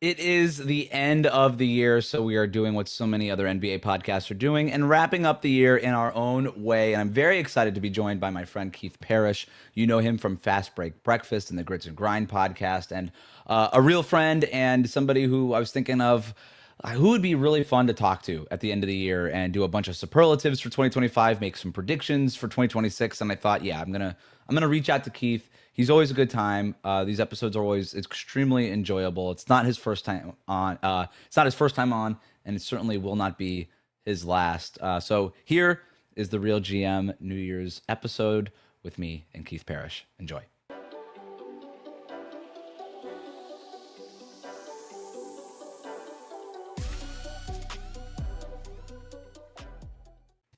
It is the end of the year, so we are doing what so many other NBA podcasts are doing and wrapping up the year in our own way. And I'm very excited to be joined by my friend Keith Parish. You know him from Fast Break Breakfast and the Grits and Grind podcast, and a real friend and somebody who I was thinking of who would be really fun to talk to at the end of the year and do a bunch of superlatives for 2025, make some predictions for 2026. And I thought, yeah, I'm gonna reach out to Keith. He's always a good time. These episodes are always extremely enjoyable. It's not his first time on. It's not his first time on, and it certainly will not be his last. So here is the Real GM New Year's episode with me and Keith Parish. Enjoy.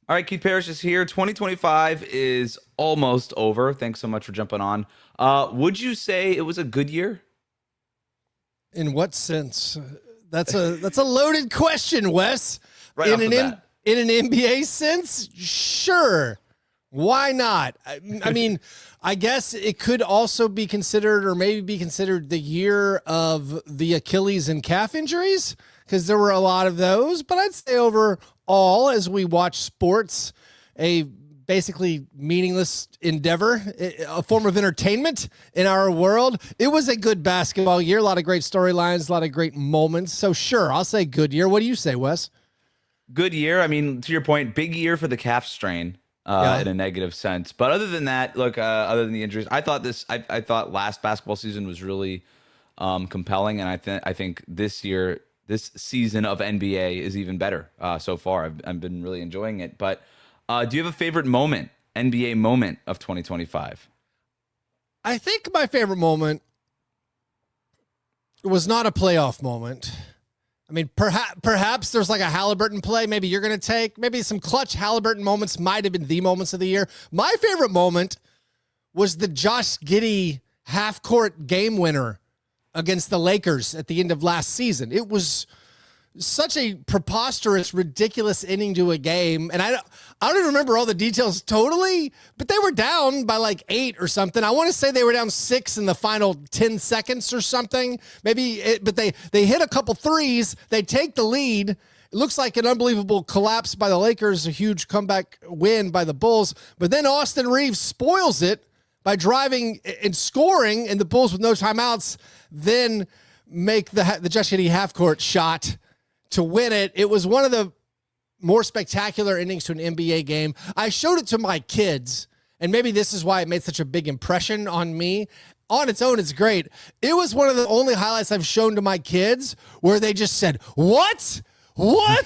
All right, Keith Parish is here. 2025 is almost over. Thanks so much for jumping on. Would you say it was a good year? In what sense? That's a loaded question, Wes. Right off the bat. In an NBA sense, sure. Why not? I mean, I guess it could also be considered, or maybe be considered, the year of the Achilles and calf injuries, because there were a lot of those. But I'd say overall, as we watch sports, a basically meaningless endeavor, a form of entertainment in our world, it was a good basketball year. A lot of great storylines, a lot of great moments. So sure, I'll say good year. What do you say, Wes? Good year. I mean, to your point, big year for the calf strain. In a negative sense, but other than that, look, other than the injuries, I thought last basketball season was really compelling, and I think this season of NBA is even better so far. I've been really enjoying it. But do you have a favorite NBA moment of 2025? I think my favorite moment was not a playoff moment. I mean, perhaps there's like a Halliburton play maybe you're going to take. Maybe some clutch Halliburton moments might have been the moments of the year. My favorite moment was the Josh Giddey half-court game winner against the Lakers at the end of last season. It was such a preposterous, ridiculous ending to a game. And I don't even remember all the details totally, but they were down by like 8 or something. I want to say they were down 6 in the final 10 seconds or something. But they hit a couple threes. They take the lead. It looks like an unbelievable collapse by the Lakers, a huge comeback win by the Bulls. But then Austin Reeves spoils it by driving and scoring, and the Bulls with no timeouts then make the Josh Giddey half-court shot to win it. It was one of the more spectacular endings to an NBA game. I showed it to my kids, and maybe this is why it made such a big impression on me. On its own, it's great. It was one of the only highlights I've shown to my kids where they just said, "What? What?"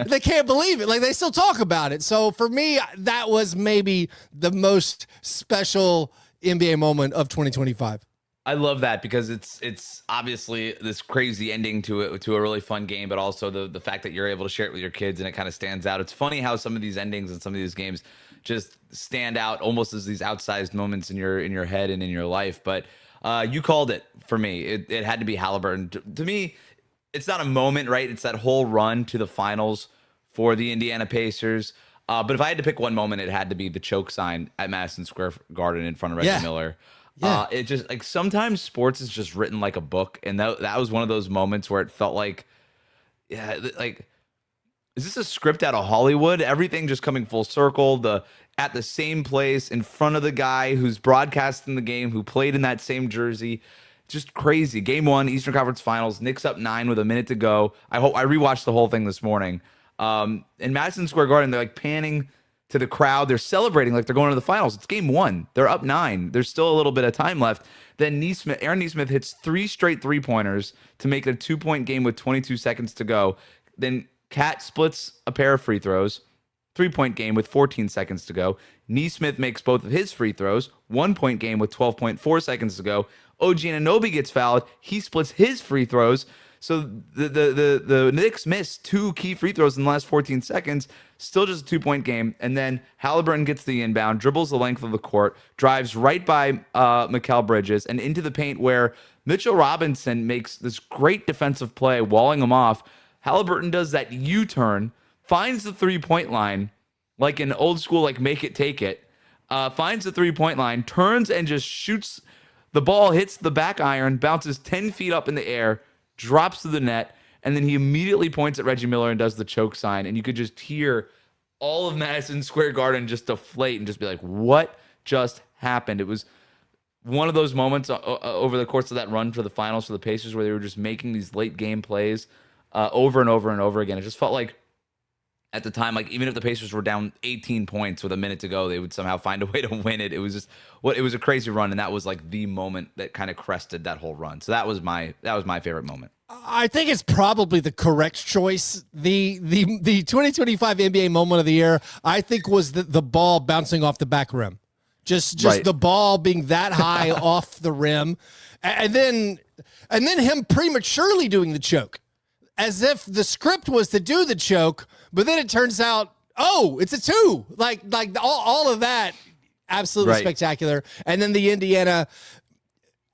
They can't believe it. Like, they still talk about it. So for me, that was maybe the most special NBA moment of 2025. I love that because it's obviously this crazy ending to a really fun game, but also the fact that you're able to share it with your kids and it kind of stands out. It's funny how some of these endings and some of these games just stand out almost as these outsized moments in your head and in your life. But you called it for me. It had to be Halliburton. To me, it's not a moment, right? It's that whole run to the finals for the Indiana Pacers. But if I had to pick one moment, it had to be the choke sign at Madison Square Garden in front of Reggie Miller. Yeah. It just, like, sometimes sports is just written like a book, and that was one of those moments where it felt like, yeah, like, is this a script out of Hollywood? Everything just coming full circle, at the same place in front of the guy who's broadcasting the game, who played in that same jersey. Just crazy. Game 1, Eastern Conference Finals. Knicks up 9 with a minute to go. I rewatched the whole thing this morning. In Madison Square Garden, they're like panning to the crowd. They're celebrating like they're going to the finals. It's game 1. They're up 9. There's still a little bit of time left. Then Aaron Nesmith hits 3 straight three-pointers to make it a 2-point game with 22 seconds to go. Then Cat splits a pair of free throws. 3-point game with 14 seconds to go. Nesmith makes both of his free throws. 1-point game with 12.4 seconds to go. OG Anunoby gets fouled. He splits his free throws. So the Knicks missed 2 key free throws in the last 14 seconds. Still just a 2-point game. And then Halliburton gets the inbound, dribbles the length of the court, drives right by Mikal Bridges and into the paint, where Mitchell Robinson makes this great defensive play, walling him off. Halliburton does that U-turn, finds the 3-point line, like an old school, like make it, take it, finds the 3-point line, turns and just shoots. The ball hits the back iron, bounces 10 feet up in the air, drops to the net, and then he immediately points at Reggie Miller and does the choke sign, and you could just hear all of Madison Square Garden just deflate and just be like, what just happened? It was one of those moments over the course of that run for the finals for the Pacers where they were just making these late game plays over and over and over again. It just felt like at the time, like even if the Pacers were down 18 points with a minute to go, they would somehow find a way to win it. It was just it was a crazy run, and that was like the moment that kind of crested that whole run. So that was my favorite moment. I think it's probably the correct choice. The 2025 NBA moment of the year, I think, was the ball bouncing off the back rim. Just right. The ball being that high off the rim. And then him prematurely doing the choke. As if the script was to do the choke, but then it turns out, oh, it's a 2. Like all of that, absolutely right. Spectacular. And then the Indiana,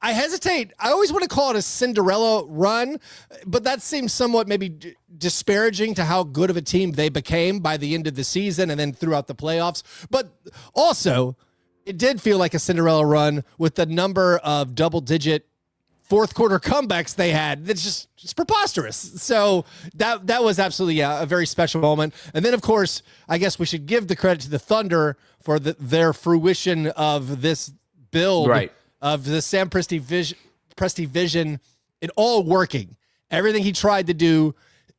I hesitate. I always want to call it a Cinderella run, but that seems somewhat maybe disparaging to how good of a team they became by the end of the season and then throughout the playoffs. But also, it did feel like a Cinderella run with the number of double-digit fourth quarter comebacks they had. That's just preposterous. So that was absolutely a very special moment. And then, of course, I guess we should give the credit to the Thunder for their fruition of this build right. of the Sam Presti vision, it all working. Everything he tried to do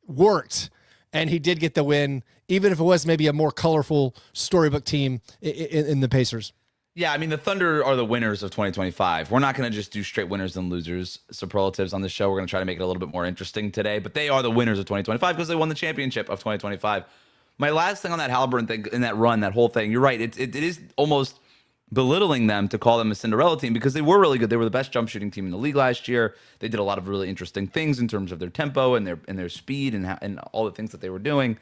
worked, and he did get the win, even if it was maybe a more colorful storybook team in the Pacers. Yeah, I mean, the Thunder are the winners of 2025. We're not going to just do straight winners and losers superlatives on this show. We're going to try to make it a little bit more interesting today, but they are the winners of 2025 because they won the championship of 2025. My last thing on that Halliburton thing, in that run, that whole thing, you're right. It is almost belittling them to call them a Cinderella team because they were really good. They were the best jump shooting team in the league last year. They did a lot of really interesting things in terms of their tempo and their speed and all the things that they were doing.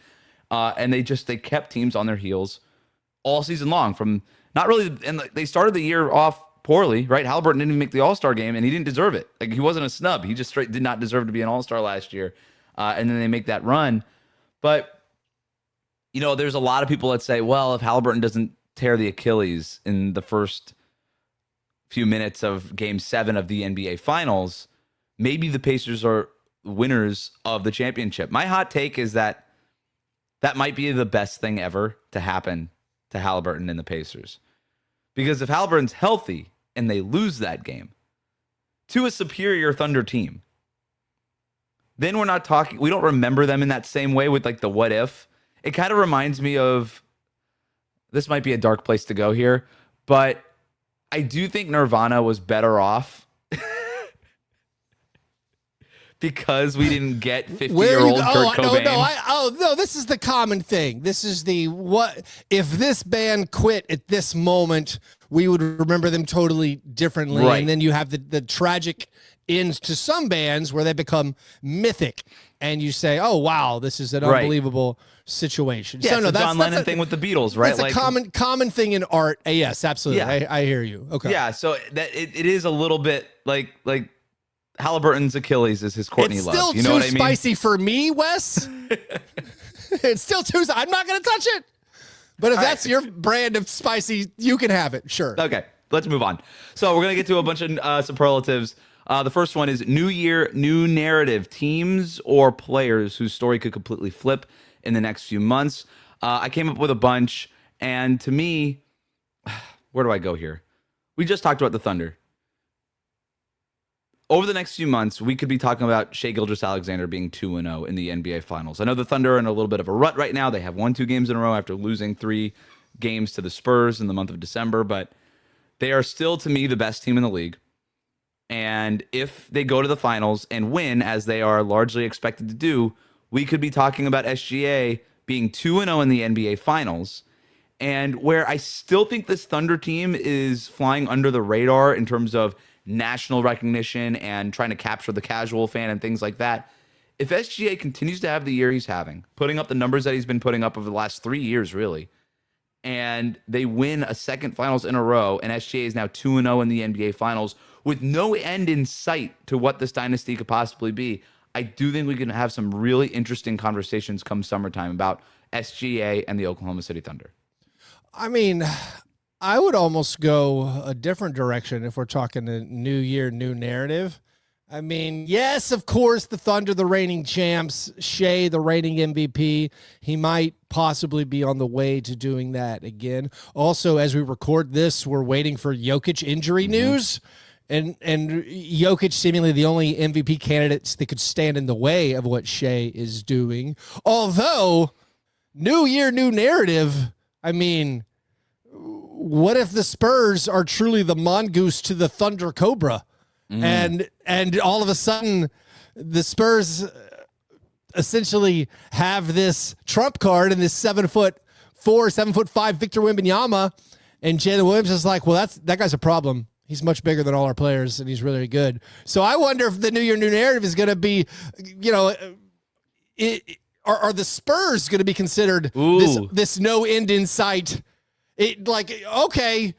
And they kept teams on their heels all season long from not really, and they started the year off poorly, right? Halliburton didn't even make the All-Star game, and he didn't deserve it. Like, he wasn't a snub. He just straight did not deserve to be an All-Star last year. And then they make that run. But, you know, there's a lot of people that say, well, if Halliburton doesn't tear the Achilles in the first few minutes of Game 7 of the NBA Finals, maybe the Pacers are winners of the championship. My hot take is that might be the best thing ever to happen to Halliburton and the Pacers. Because if Halliburton's healthy and they lose that game to a superior Thunder team, then we're not talking, we don't remember them in that same way with like the what if. It kind of reminds me of, this might be a dark place to go here, but I do think Nirvana was better off because we didn't get 50-year-old Kurt Cobain. No, this is the common thing. This is what if this band quit at this moment, we would remember them totally differently. Right. And then you have the tragic ends to some bands where they become mythic and you say, oh, wow, this is an unbelievable situation. Yeah, so no, that's John Lennon thing with the Beatles, right? That's a common thing in art. Yes, absolutely. Yeah. I hear you. Okay. Yeah, so that it is a little bit like Halliburton's Achilles is his Courtney Love. It's still too spicy for me, Wes. It's still too. I'm not going to touch it. But if that's your brand of spicy, you can have it. Sure. Okay, let's move on. So we're going to get to a bunch of superlatives. The first one is new year, new narrative. Teams or players whose story could completely flip in the next few months. I came up with a bunch. And to me, where do I go here? We just talked about the Thunder. Over the next few months, we could be talking about Shai Gilgeous-Alexander being 2-0 in the NBA Finals. I know the Thunder are in a little bit of a rut right now. They have won 2 games in a row after losing 3 games to the Spurs in the month of December, but they are still, to me, the best team in the league. And if they go to the Finals and win, as they are largely expected to do, we could be talking about SGA being 2-0 in the NBA Finals. And where I still think this Thunder team is flying under the radar in terms of national recognition and trying to capture the casual fan and things like that. If SGA continues to have the year he's having, putting up the numbers that he's been putting up over the last 3 years, really, and they win a second finals in a row, and SGA is now 2-0 in the NBA Finals with no end in sight to what this dynasty could possibly be, I do think we can have some really interesting conversations come summertime about SGA and the Oklahoma City Thunder. I mean, I would almost go a different direction if we're talking a new year, new narrative. I mean, yes, of course, the Thunder, the reigning champs, Shea, the reigning MVP. He might possibly be on the way to doing that again. Also, as we record this, we're waiting for Jokic injury news. And Jokic seemingly the only MVP candidates that could stand in the way of what Shea is doing. Although, new year, new narrative. I mean, what if the Spurs are truly the mongoose to the Thunder Cobra? And all of a sudden, the Spurs essentially have this trump card in this 7'4", 7'5" Victor Wembanyama, and Jalen Williams is like, well, that guy's a problem. He's much bigger than all our players, and he's really good. So I wonder if the new year, new narrative is going to be, are the Spurs going to be considered this no end in sight? Okay.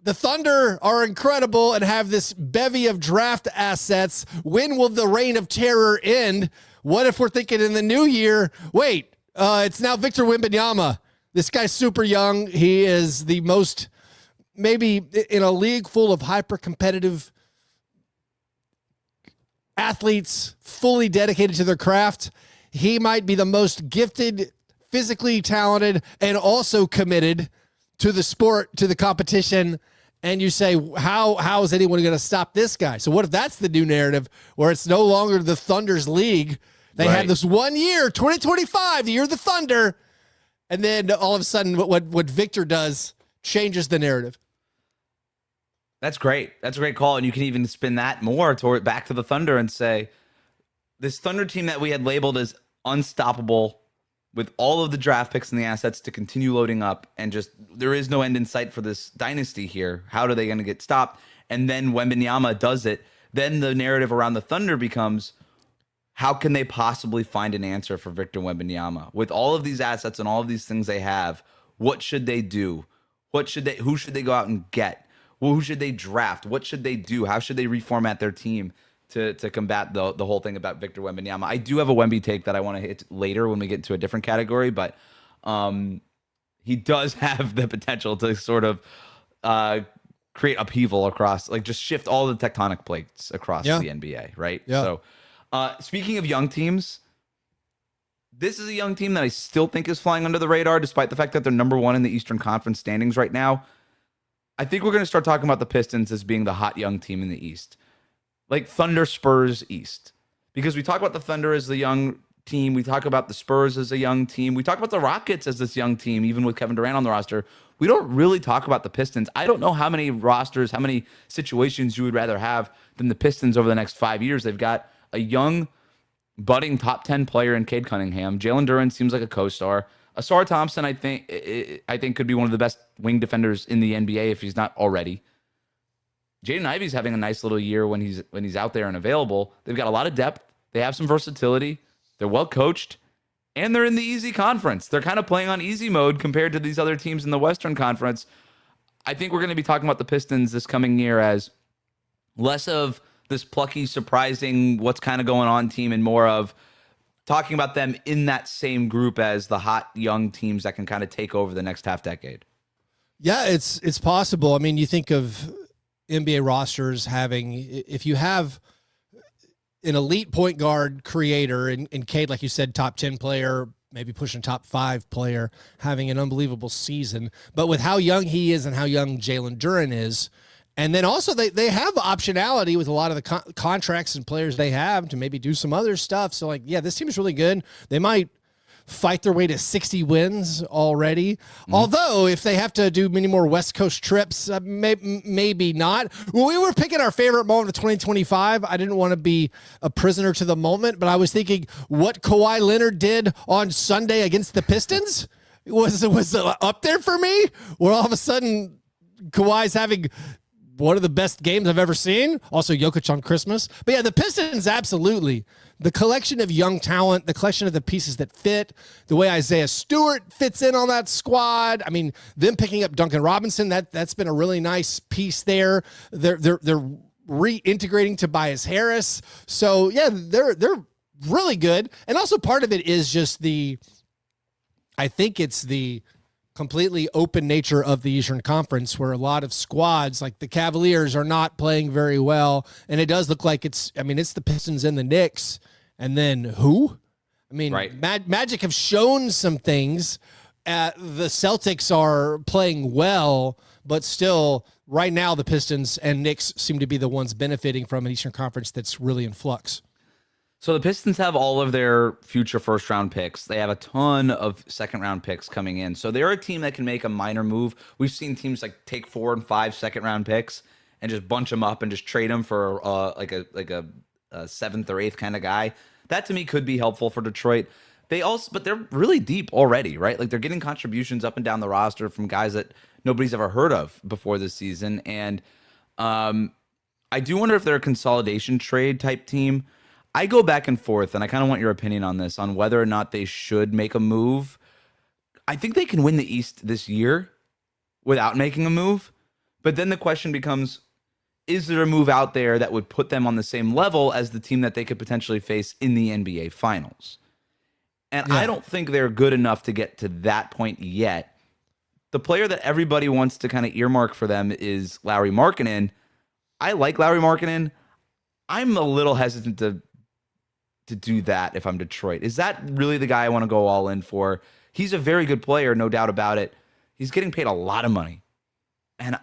The Thunder are incredible and have this bevy of draft assets. When will the reign of terror end? What if we're thinking in the new year, wait, it's now Victor Wembanyama. This guy's super young. He is the most, maybe in a league full of hyper-competitive athletes, fully dedicated to their craft, he might be the most gifted, physically talented, and also committed to the sport, to the competition. And you say, how is anyone going to stop this guy? So what if that's the new narrative where it's no longer the Thunder's league? They had this 1 year, 2025, the year of the Thunder. And then all of a sudden what Victor does changes the narrative. That's great. That's a great call. And you can even spin that more toward back to the Thunder and say, this Thunder team that we had labeled as unstoppable with all of the draft picks and the assets to continue loading up, and just there is no end in sight for this dynasty here. How are they going to get stopped? And then Wembanyama does it. Then the narrative around the Thunder becomes, how can they possibly find an answer for Victor Wembanyama? With all of these assets and all of these things they have, what should they do? Who should they go out and get? Well, who should they draft? What should they do? How should they reformat their team to combat the whole thing about Victor Wembanyama? I do have a Wemby take that I want to hit later when we get into a different category, but he does have the potential to sort of create upheaval across, like just shift all the tectonic plates across the NBA, right? Yeah. So speaking of young teams, this is a young team that I still think is flying under the radar, despite the fact that they're number one in the Eastern Conference standings right now. I think we're going to start talking about the Pistons as being the hot young team in the East. Like Thunder, Spurs, East. Because we talk about the Thunder as the young team. We talk about the Spurs as a young team. We talk about the Rockets as this young team, even with Kevin Durant on the roster. We don't really talk about the Pistons. I don't know how many rosters, how many situations you would rather have than the Pistons over the next 5 years. They've got a young, budding top 10 player in Cade Cunningham. Jalen Duren seems like a co-star. Asar Thompson, I think could be one of the best wing defenders in the NBA if he's not already. Jaden Ivey's having a nice little year when he's out there and available. They've got a lot of depth. They have some versatility. They're well coached, and they're in the easy conference. They're kind of playing on easy mode compared to these other teams in the Western Conference. I think we're going to be talking about the Pistons this coming year as less of this plucky, surprising, what's kind of going on team, and more of talking about them in that same group as the hot young teams that can kind of take over the next half decade. Yeah, it's possible. I mean, you think of NBA rosters having, if you have an elite point guard creator in Cade, like you said, top 10 player, maybe pushing top 5 player, having an unbelievable season. But with how young he is and how young Jalen Duren is, and then also they have optionality with a lot of the contracts and players they have to maybe do some other stuff. So like, yeah, this team is really good. They might fight their way to 60 wins already. Although if they have to do many more West Coast trips, maybe not. When we were picking our favorite moment of 2025, I didn't want to be a prisoner to the moment, but I was thinking what Kawhi Leonard did on Sunday against the Pistons was up there for me, where all of a sudden Kawhi's having one of the best games I've ever seen. Also Jokic on Christmas. But yeah, the Pistons, absolutely. The collection of young talent, the collection of the pieces that fit, the way Isaiah Stewart fits in on that squad. I mean, them picking up Duncan Robinson, that's been a really nice piece there. They're reintegrating Tobias Harris. So yeah, they're really good. And also part of it is just I think it's the completely open nature of the Eastern Conference, where a lot of squads like the Cavaliers are not playing very well. And it does look like it's the Pistons and the Knicks. And then who? I mean, Right. Magic have shown some things. The Celtics are playing well, but still right now the Pistons and Knicks seem to be the ones benefiting from an Eastern Conference that's really in flux. So the Pistons have all of their future first-round picks. They have a ton of second-round picks coming in. So they're a team that can make a minor move. We've seen teams like take 4 and 5 second-round picks and just bunch them up and just trade them for like a seventh or eighth kind of guy. That to me could be helpful for Detroit. But they're really deep already, right? Like they're getting contributions up and down the roster from guys that nobody's ever heard of before this season. And I do wonder if they're a consolidation trade type team. I go back and forth, and I kind of want your opinion on this, on whether or not they should make a move. I think they can win the East this year without making a move. But then the question becomes, is there a move out there that would put them on the same level as the team that they could potentially face in the NBA Finals? And Yeah. I don't think they're good enough to get to that point yet. The player that everybody wants to kind of earmark for them is Lauri Markkanen. I like Lauri Markkanen. I'm a little hesitant to do that if I'm Detroit. Is that really the guy I want to go all in for? He's a very good player, no doubt about it. He's getting paid a lot of money. And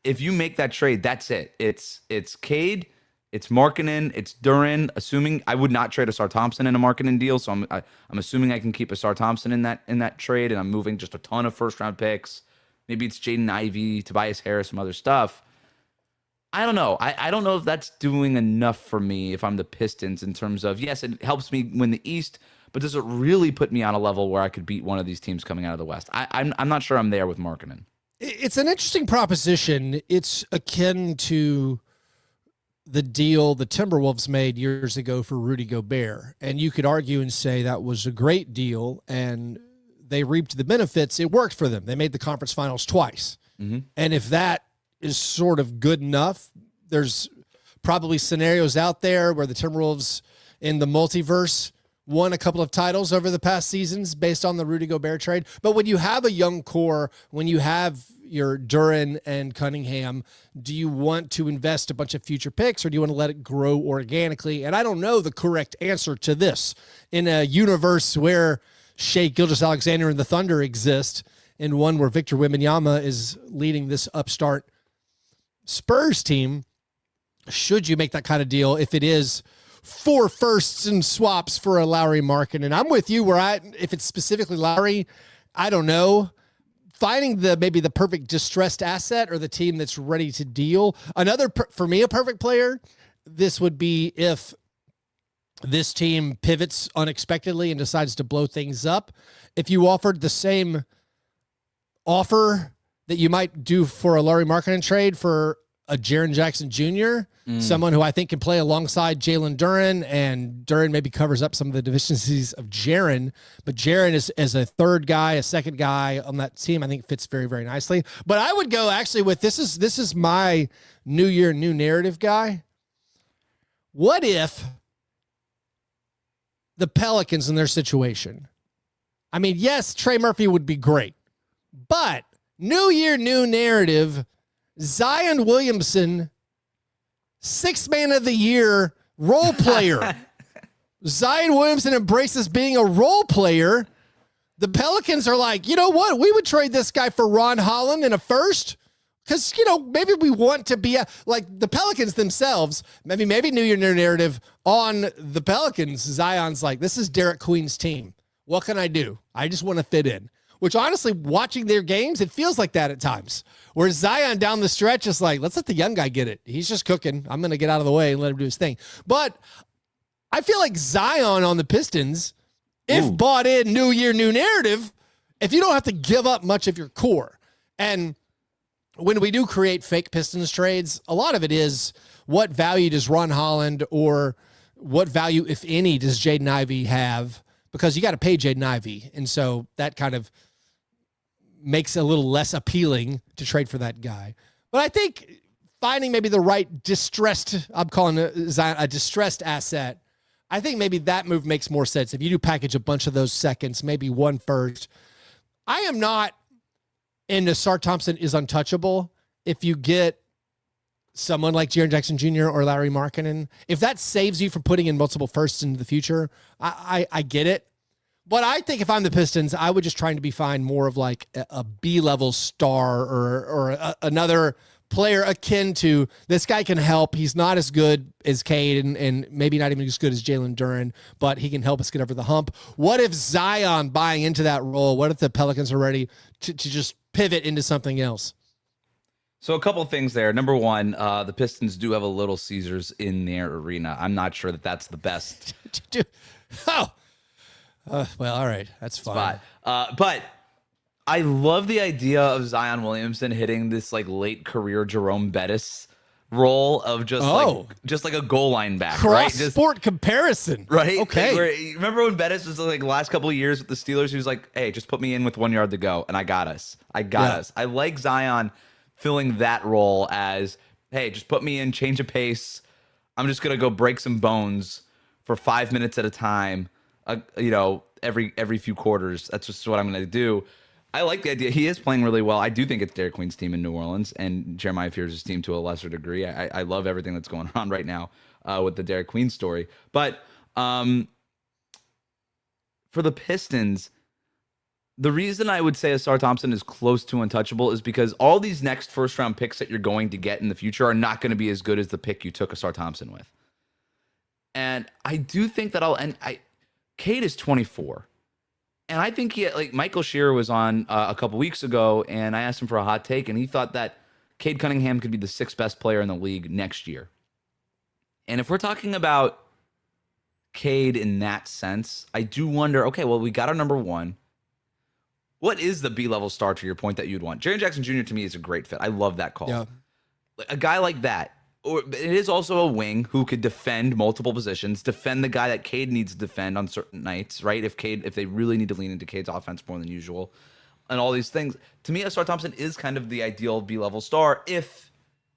if you make that trade, that's it. It's Cade, it's Markkanen, it's Duren. Assuming I would not trade Asar Thompson in a Markkanen deal, so I'm assuming I can keep Asar Thompson in that trade, and I'm moving just a ton of first-round picks. Maybe it's Jaden Ivey, Tobias Harris, some other stuff. I don't know. I don't know if that's doing enough for me if I'm the Pistons in terms of, yes, it helps me win the East, but does it really put me on a level where I could beat one of these teams coming out of the West? I'm not sure I'm there with Markkanen. It's an interesting proposition. It's akin to the deal the Timberwolves made years ago for Rudy Gobert. And you could argue and say that was a great deal, and they reaped the benefits. It worked for them. They made the conference finals twice. Mm-hmm. And if that is sort of good enough, there's probably scenarios out there where the Timberwolves in the multiverse won a couple of titles over the past seasons based on the Rudy Gobert trade. But when you have a young core, when you have your Duren and Cunningham, do you want to invest a bunch of future picks, or do you want to let it grow organically? And I don't know the correct answer to this. In a universe where Shea Gilgeous-Alexander and the Thunder exist, and one where Victor Wembanyama is leading this upstart Spurs team, should you make that kind of deal if it is 4 firsts and swaps for a Lauri Markkanen? And I'm with you where if it's specifically Lauri, I don't know. Finding maybe the perfect distressed asset or the team that's ready to deal. For me, a perfect player, this would be if this team pivots unexpectedly and decides to blow things up. If you offered the same offer that you might do for a Lauri Markkanen trade for a Jaren Jackson Jr., someone who I think can play alongside Jalen Duren, and Duren maybe covers up some of the deficiencies of Jaren, but Jaren is as a third guy, a second guy on that team, I think fits very, very nicely. But I would go actually with this is my new year, new narrative guy. What if the Pelicans in their situation? I mean, yes, Trey Murphy would be great, but new year, new narrative, Zion Williamson, 6th man of the year role player. Zion Williamson embraces being a role player. The Pelicans are like, you know what? We would trade this guy for Ron Holland in a first. Because, maybe we want to be like the Pelicans themselves. Maybe New Year, new narrative on the Pelicans. Zion's like, this is Derek Queen's team. What can I do? I just want to fit in. Which honestly, watching their games, it feels like that at times. Where Zion down the stretch is like, let's let the young guy get it. He's just cooking. I'm going to get out of the way and let him do his thing. But I feel like Zion on the Pistons, if bought in, new year, new narrative, if you don't have to give up much of your core. And when we do create fake Pistons trades, a lot of it is what value does Ron Holland or what value, if any, does Jaden Ivey have? Because you got to pay Jaden Ivey. And so that kind of makes it a little less appealing to trade for that guy. But I think finding maybe the right distressed, I'm calling it a distressed asset, I think maybe that move makes more sense. If you do package a bunch of those seconds, maybe 1 first. I am not and Asar Thompson is untouchable. If you get someone like Jaren Jackson Jr. or Larry Markkinen, if that saves you from putting in multiple firsts into the future, I get it. But I think if I'm the Pistons, I would just try to find more of like a B-level star or another player akin to this guy can help. He's not as good as Cade and maybe not even as good as Jalen Duren, but he can help us get over the hump. What if Zion buying into that role? What if the Pelicans are ready to just pivot into something else? So a couple of things there. Number one, the Pistons do have a Little Caesars in their arena. I'm not sure that that's the best well, all right. That's fine. But I love the idea of Zion Williamson hitting this like late career Jerome Bettis role of just like a goal line back, right? Just sport comparison, right? Okay. Like, remember when Bettis was like last couple of years with the Steelers? He was like, "Hey, just put me in with 1 yard to go, and I got us. I got us." I like Zion filling that role as, "Hey, just put me in, change of pace. I'm just gonna go break some bones for 5 minutes at a time." Every few quarters. That's just what I'm going to do. I like the idea. He is playing really well. I do think it's Derek Queen's team in New Orleans and Jeremiah Fears' team to a lesser degree. I love everything that's going on right now with the Derek Queen story. But for the Pistons, the reason I would say Asar Thompson is close to untouchable is because all these next first-round picks that you're going to get in the future are not going to be as good as the pick you took Asar Thompson with. And I do think that Cade is 24. And I think Michael Shearer was on a couple weeks ago, and I asked him for a hot take, and he thought that Cade Cunningham could be the 6th best player in the league next year. And if we're talking about Cade in that sense, I do wonder, okay, well, we got our number one. What is the B-level star, to your point, that you'd want? Jaren Jackson Jr. to me is a great fit. I love that call. Yeah. A guy like that. Or it is also a wing who could defend multiple positions, defend the guy that Cade needs to defend on certain nights, right? If they really need to lean into Cade's offense more than usual, and all these things. To me, Asar Thompson is kind of the ideal B-level star if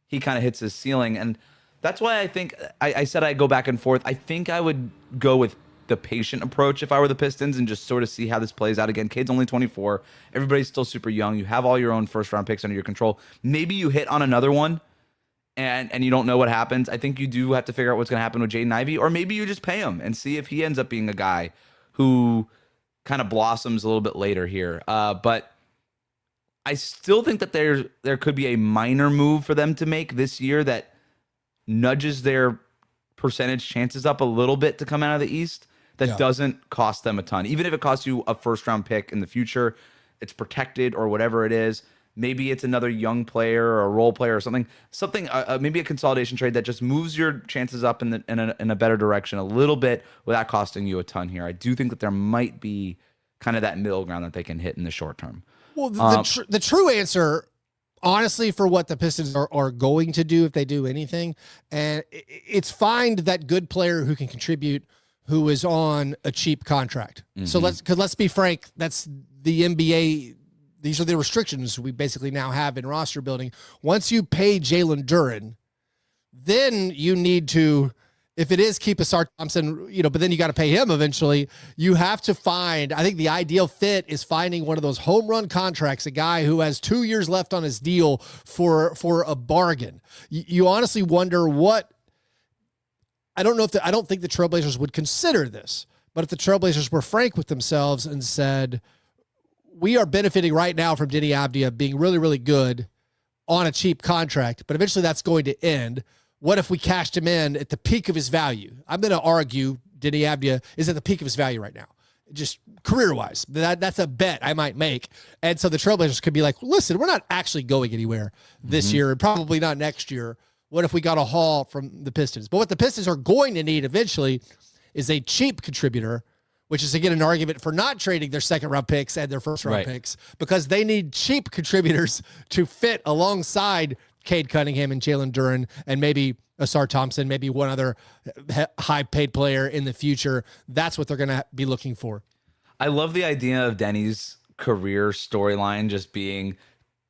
he kind of hits his ceiling, and that's why I think I said I go back and forth. I think I would go with the patient approach if I were the Pistons and just sort of see how this plays out. Again, Cade's only 24. Everybody's still super young. You have all your own first-round picks under your control. Maybe you hit on another one, and you don't know what happens. I think you do have to figure out what's going to happen with Jaden Ivey, or maybe you just pay him and see if he ends up being a guy who kind of blossoms a little bit later here. But I still think that there could be a minor move for them to make this year that nudges their percentage chances up a little bit to come out of the East. That doesn't cost them a ton. Even if it costs you a first-round pick in the future, it's protected or whatever it is. Maybe it's another young player or a role player or something, maybe a consolidation trade that just moves your chances up in a better direction a little bit without costing you a ton here. I do think that there might be kind of that middle ground that they can hit in the short term. Well, the true answer, honestly, for what the Pistons are going to do if they do anything, and it's find that good player who can contribute, who is on a cheap contract. Mm-hmm. So let's be frank, that's the NBA. These are the restrictions we basically now have in roster building. Once you pay Jalen Duren, then you need to, if it is keep Asar Thompson, but then you got to pay him eventually. You have to find, I think the ideal fit is finding one of those home run contracts, a guy who has 2 years left on his deal for a bargain. You honestly wonder I don't think the Trailblazers would consider this, but if the Trailblazers were frank with themselves and said, we are benefiting right now from Deni Avdija being really, really good on a cheap contract, but eventually that's going to end. What if we cashed him in at the peak of his value? I'm going to argue Deni Avdija is at the peak of his value right now, just career-wise. That's a bet I might make. And so the Trailblazers could be like, listen, we're not actually going anywhere this year and probably not next year. What if we got a haul from the Pistons? But what the Pistons are going to need eventually is a cheap contributor, which is, again, an argument for not trading their second-round picks and their first-round picks, because they need cheap contributors to fit alongside Cade Cunningham and Jalen Duren and maybe Asar Thompson, maybe one other high-paid player in the future. That's what they're going to be looking for. I love the idea of Denny's career storyline just being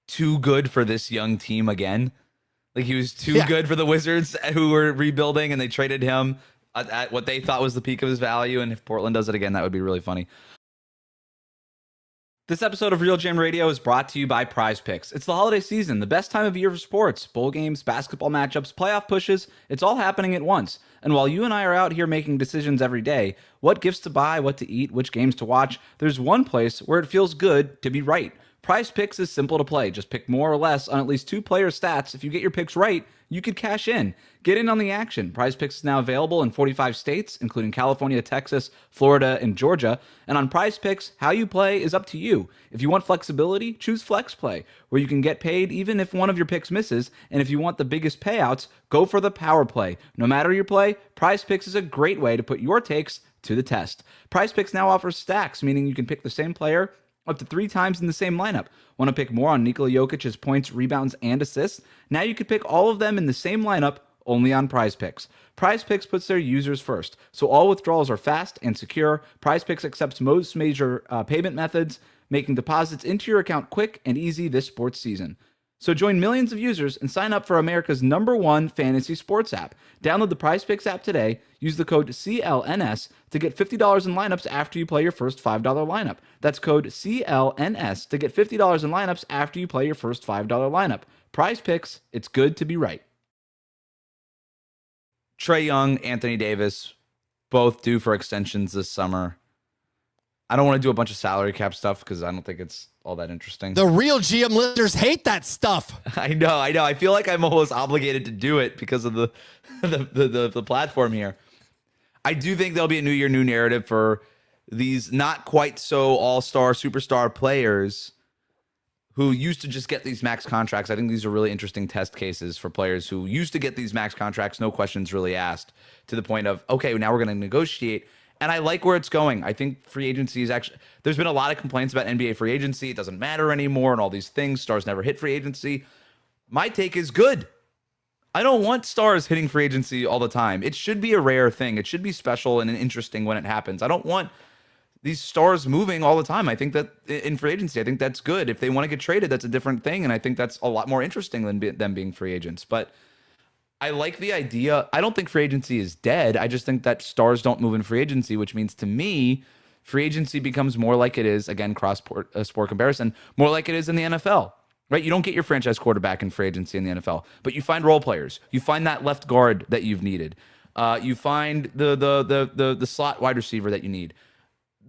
too good for this young team again. Like, he was too good for the Wizards, who were rebuilding, and they traded him at what they thought was the peak of his value. And if Portland does it again, that would be really funny. This episode of Real Jam Radio is brought to you by Prize Picks. It's the holiday season, the best time of year for sports. Bowl games, basketball matchups, playoff pushes, it's all happening at once. And while you and I are out here making decisions every day, what gifts to buy, what to eat, which games to watch, there's one place where it feels good to be right. Prize Picks is simple to play. Just pick more or less on at least two players' stats. If you get your picks right, you could cash in. Get in on the action. Prize Picks is now available in 45 states, including California, Texas, Florida, and Georgia. And on Prize Picks, how you play is up to you. If you want flexibility, choose Flex Play, where you can get paid even if one of your picks misses. And if you want the biggest payouts, go for the Power Play. No matter your play, Prize Picks is a great way to put your takes to the test. Prize Picks now offers stacks, meaning you can pick the same player up to 3 times in the same lineup. Want to pick more on Nikola Jokic's points, rebounds, and assists? Now you can pick all of them in the same lineup, only on Prize Picks. Prize Picks puts their users first, so all withdrawals are fast and secure. Prize Picks accepts most major payment methods, making deposits into your account quick and easy this sports season. So join millions of users and sign up for America's #1 fantasy sports app. Download the Prize Picks app today. Use the code CLNS to get $50 in lineups after you play your first $5 lineup. That's code CLNS to get $50 in lineups after you play your first $5 lineup. Prize Picks, it's good to be right. Trae Young, Anthony Davis, both due for extensions this summer. I don't want to do a bunch of salary cap stuff because I don't think it's all that interesting. The real GM listeners hate that stuff. I know. I feel like I'm almost obligated to do it because of the platform here. I do think there'll be a new year, new narrative for these not quite so all-star, superstar players who used to just get these max contracts. I think these are really interesting test cases for players who used to get these max contracts, no questions really asked, to the point of, okay, now we're going to negotiate. And I like where it's going. I think free agency is actually, there's been a lot of complaints about NBA free agency. It doesn't matter anymore and all these things. Stars never hit free agency. My take is good. I don't want stars hitting free agency all the time. It should be a rare thing. It should be special and interesting when it happens. I don't want these stars moving all the time. I think that in free agency, I think that's good. If they want to get traded, that's a different thing. And I think that's a lot more interesting than them being free agents. But I like the idea. I don't think free agency is dead. I just think that stars don't move in free agency, which means to me, free agency becomes more like it is, again, sport comparison, more like it is in the NFL, right? You don't get your franchise quarterback in free agency in the NFL, but you find role players. You find that left guard that you've needed. You find the slot wide receiver that you need.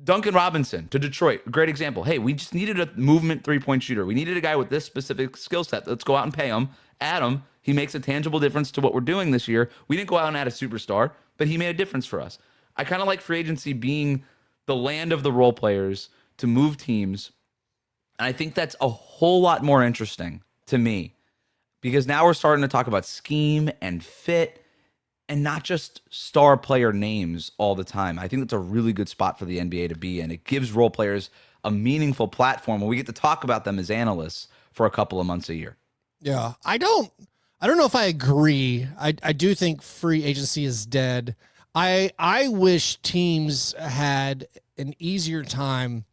Duncan Robinson to Detroit, great example. Hey, we just needed a movement three-point shooter. We needed a guy with this specific skill set. Let's go out and pay him, add him. He makes a tangible difference to what we're doing this year. We didn't go out and add a superstar, but he made a difference for us. I kind of like free agency being the land of the role players to move teams. And I think that's a whole lot more interesting to me because now we're starting to talk about scheme and fit and not just star player names all the time. I think that's a really good spot for the NBA to be in. It gives role players a meaningful platform where we get to talk about them as analysts for a couple of months a year. Yeah, I don't know if I agree. I do think free agency is dead. I wish teams had an easier time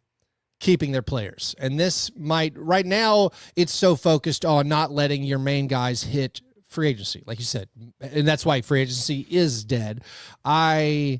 keeping their players. And this might, right now, it's so focused on not letting your main guys hit free agency, like you said. And that's why free agency is dead. I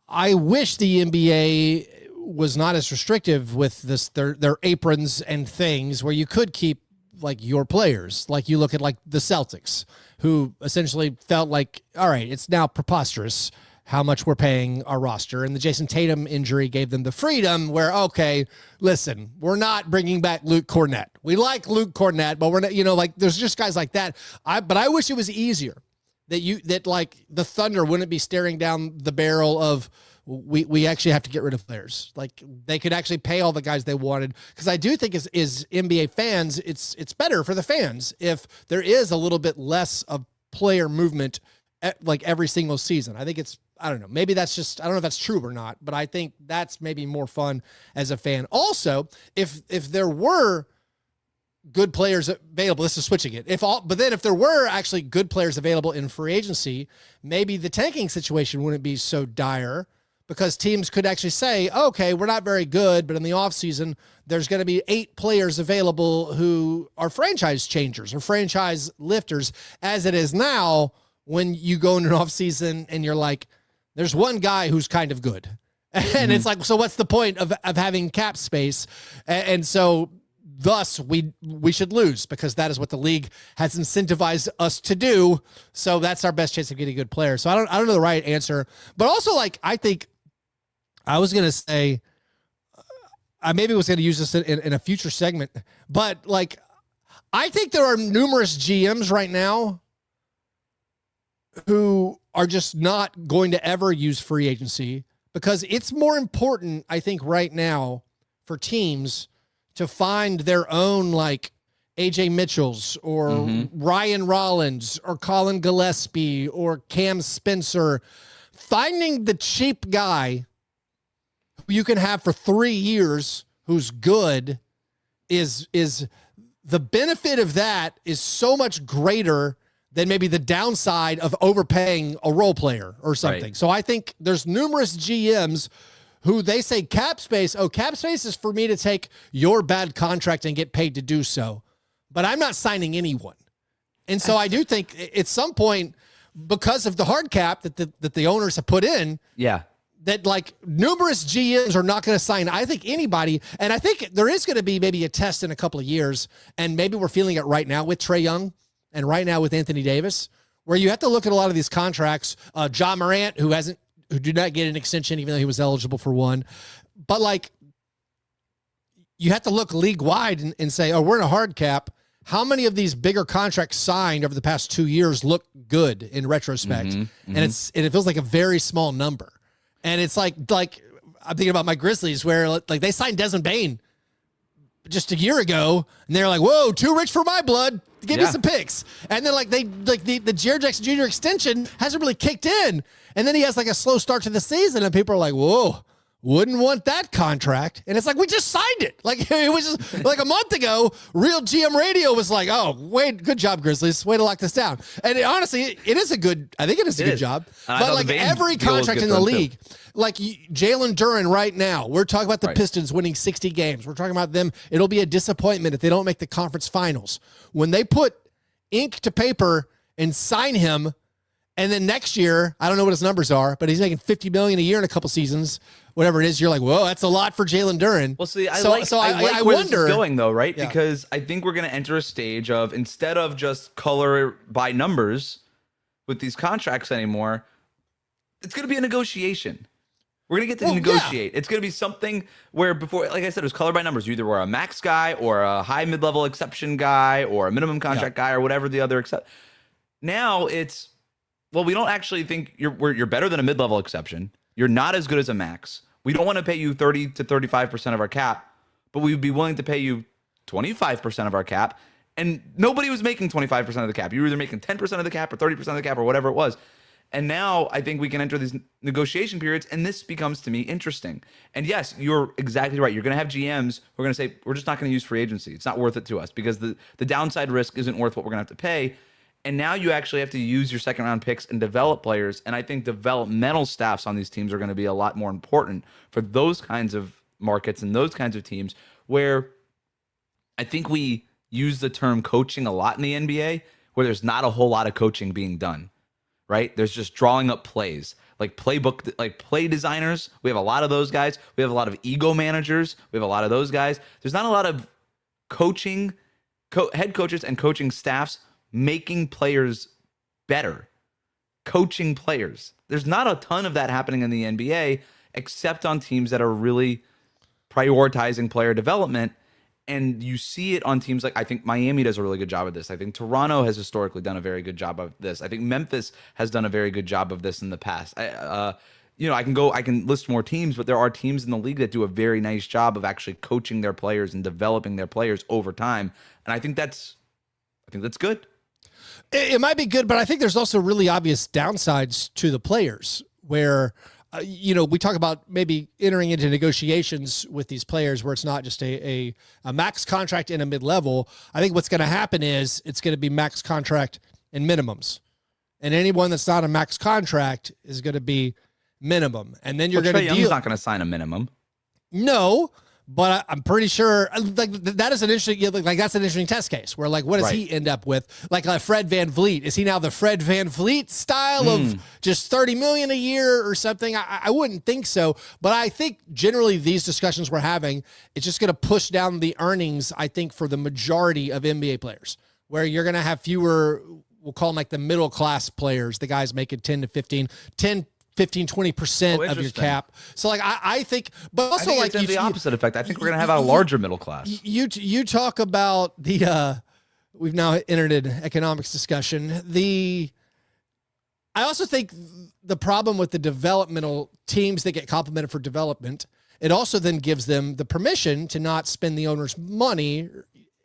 wish the NBA was not as restrictive with this, their aprons and things where you could keep like your players. Like you look at like the Celtics, who essentially felt like, all right, it's now preposterous how much we're paying our roster. And the Jason Tatum injury gave them the freedom where, okay, listen, we're not bringing back Luke Cornett. We like Luke Cornett, but we're not, like there's just guys like that. But I wish it was easier that like the Thunder wouldn't be staring down the barrel of, we actually have to get rid of players. Like they could actually pay all the guys they wanted. Cause I do think is NBA fans, it's better for the fans if there is a little bit less of player movement like every single season. I think I don't know. Maybe that's just, I don't know if that's true or not, but I think that's maybe more fun as a fan. Also, if there were good players available, this is switching it. But then if there were actually good players available in free agency, maybe the tanking situation wouldn't be so dire because teams could actually say, okay, we're not very good, but in the offseason, there's going to be 8 players available who are franchise changers or franchise lifters. As it is now, when you go into an offseason and you're like, there's one guy who's kind of good. And it's like, so what's the point of having cap space? And so thus we should lose because that is what the league has incentivized us to do. So that's our best chance of getting a good player. So I don't know the right answer, but also like, I think I was going to say, I maybe was going to use this in a future segment, but like, I think there are numerous GMs right now who are just not going to ever use free agency because it's more important, I think, right now for teams to find their own like AJ Mitchells or Ryan Rollins or Colin Gillespie or Cam Spencer. Finding the cheap guy who you can have for 3 years who's good is the benefit of that is so much greater than maybe the downside of overpaying a role player or something. Right. So I think there's numerous GMs who they say cap space. Oh, cap space is for me to take your bad contract and get paid to do so. But I'm not signing anyone. And so I do think at some point, because of the hard cap that the owners have put in, that like numerous GMs are not going to sign, I think, anybody. And I think there is going to be maybe a test in a couple of years. And maybe we're feeling it right now with Trae Young and right now with Anthony Davis, where you have to look at a lot of these contracts. John Morant, who did not get an extension, even though he was eligible for one. But like, you have to look league wide and say, oh, we're in a hard cap. How many of these bigger contracts signed over the past 2 years look good in retrospect? And it feels like a very small number. And it's like I'm thinking about my Grizzlies where like they signed Desmond Bane just a year ago and they're like, whoa, too rich for my blood. Give me some picks. And then like the Jaren Jackson Jr. extension hasn't really kicked in. And then he has like a slow start to the season and people are like, whoa, wouldn't want that contract. And it's like, we just signed it. Like it was just like a month ago, Real GM Radio was like, oh, wait, good job, Grizzlies. Way to lock this down. And honestly, it is a good job. But like every contract in the league, like Jalen Duren right now, we're talking about the Pistons winning 60 games. We're talking about them. It'll be a disappointment if they don't make the conference finals. When they put ink to paper and sign him, and then next year, I don't know what his numbers are, but he's making $50 million a year in a couple seasons, whatever it is. You're like, whoa, that's a lot for Jalen Duren. Well, see, I like where wonder, this is going, though, right? Yeah. Because I think we're going to enter a stage of, instead of just color by numbers with these contracts anymore, it's going to be a negotiation. We're going to get to negotiate. Yeah. It's going to be something where before, like I said, it was color by numbers. You either were a max guy or a high mid-level exception guy or a minimum contract guy or whatever the other except. Now it's, well, we don't actually think you're better than a mid-level exception. You're not as good as a max. We don't want to pay you 30 to 35% of our cap, but we'd be willing to pay you 25% of our cap. And nobody was making 25% of the cap. You were either making 10% of the cap or 30% of the cap or whatever it was. And now I think we can enter these negotiation periods, and this becomes, to me, interesting. And yes, you're exactly right. You're going to have GMs who are going to say, we're just not going to use free agency. It's not worth it to us because the downside risk isn't worth what we're going to have to pay. And now you actually have to use your second round picks and develop players. And I think developmental staffs on these teams are going to be a lot more important for those kinds of markets and those kinds of teams where I think we use the term coaching a lot in the NBA, where there's not a whole lot of coaching being done, right? There's just drawing up plays, like playbook, like play designers. We have a lot of those guys. We have a lot of ego managers. We have a lot of those guys. There's not a lot of coaching, head coaches and coaching staffs making players better, coaching players. There's not a ton of that happening in the NBA, except on teams that are really prioritizing player development. And you see it on teams like, I think Miami does a really good job of this. I think Toronto has historically done a very good job of this. I think Memphis has done a very good job of this in the past. I can list more teams, but there are teams in the league that do a very nice job of actually coaching their players and developing their players over time. And I think that's good. It might be good, but I think there's also really obvious downsides to the players where, we talk about maybe entering into negotiations with these players where it's not just a max contract and a mid-level. I think what's going to happen is it's going to be max contract and minimums. And anyone that's not a max contract is going to be minimum. And then you're going to Trae Young's not going to sign a minimum. No, But I'm pretty sure that is an interesting, that's an interesting test case where what does he end up with? Like Fred VanVleet, is he now the Fred VanVleet style of just $30 million a year or something? I wouldn't think so, but I think generally these discussions we're having, it's just going to push down the earnings, I think, for the majority of NBA players, where you're going to have fewer, we'll call them the middle class players, the guys making 15-20% of your cap. So I think, but also I think it's the opposite effect. I think we're going to have a larger middle class. You talk about we've now entered an economics discussion. I also think the problem with the developmental teams that get complimented for development, it also then gives them the permission to not spend the owner's money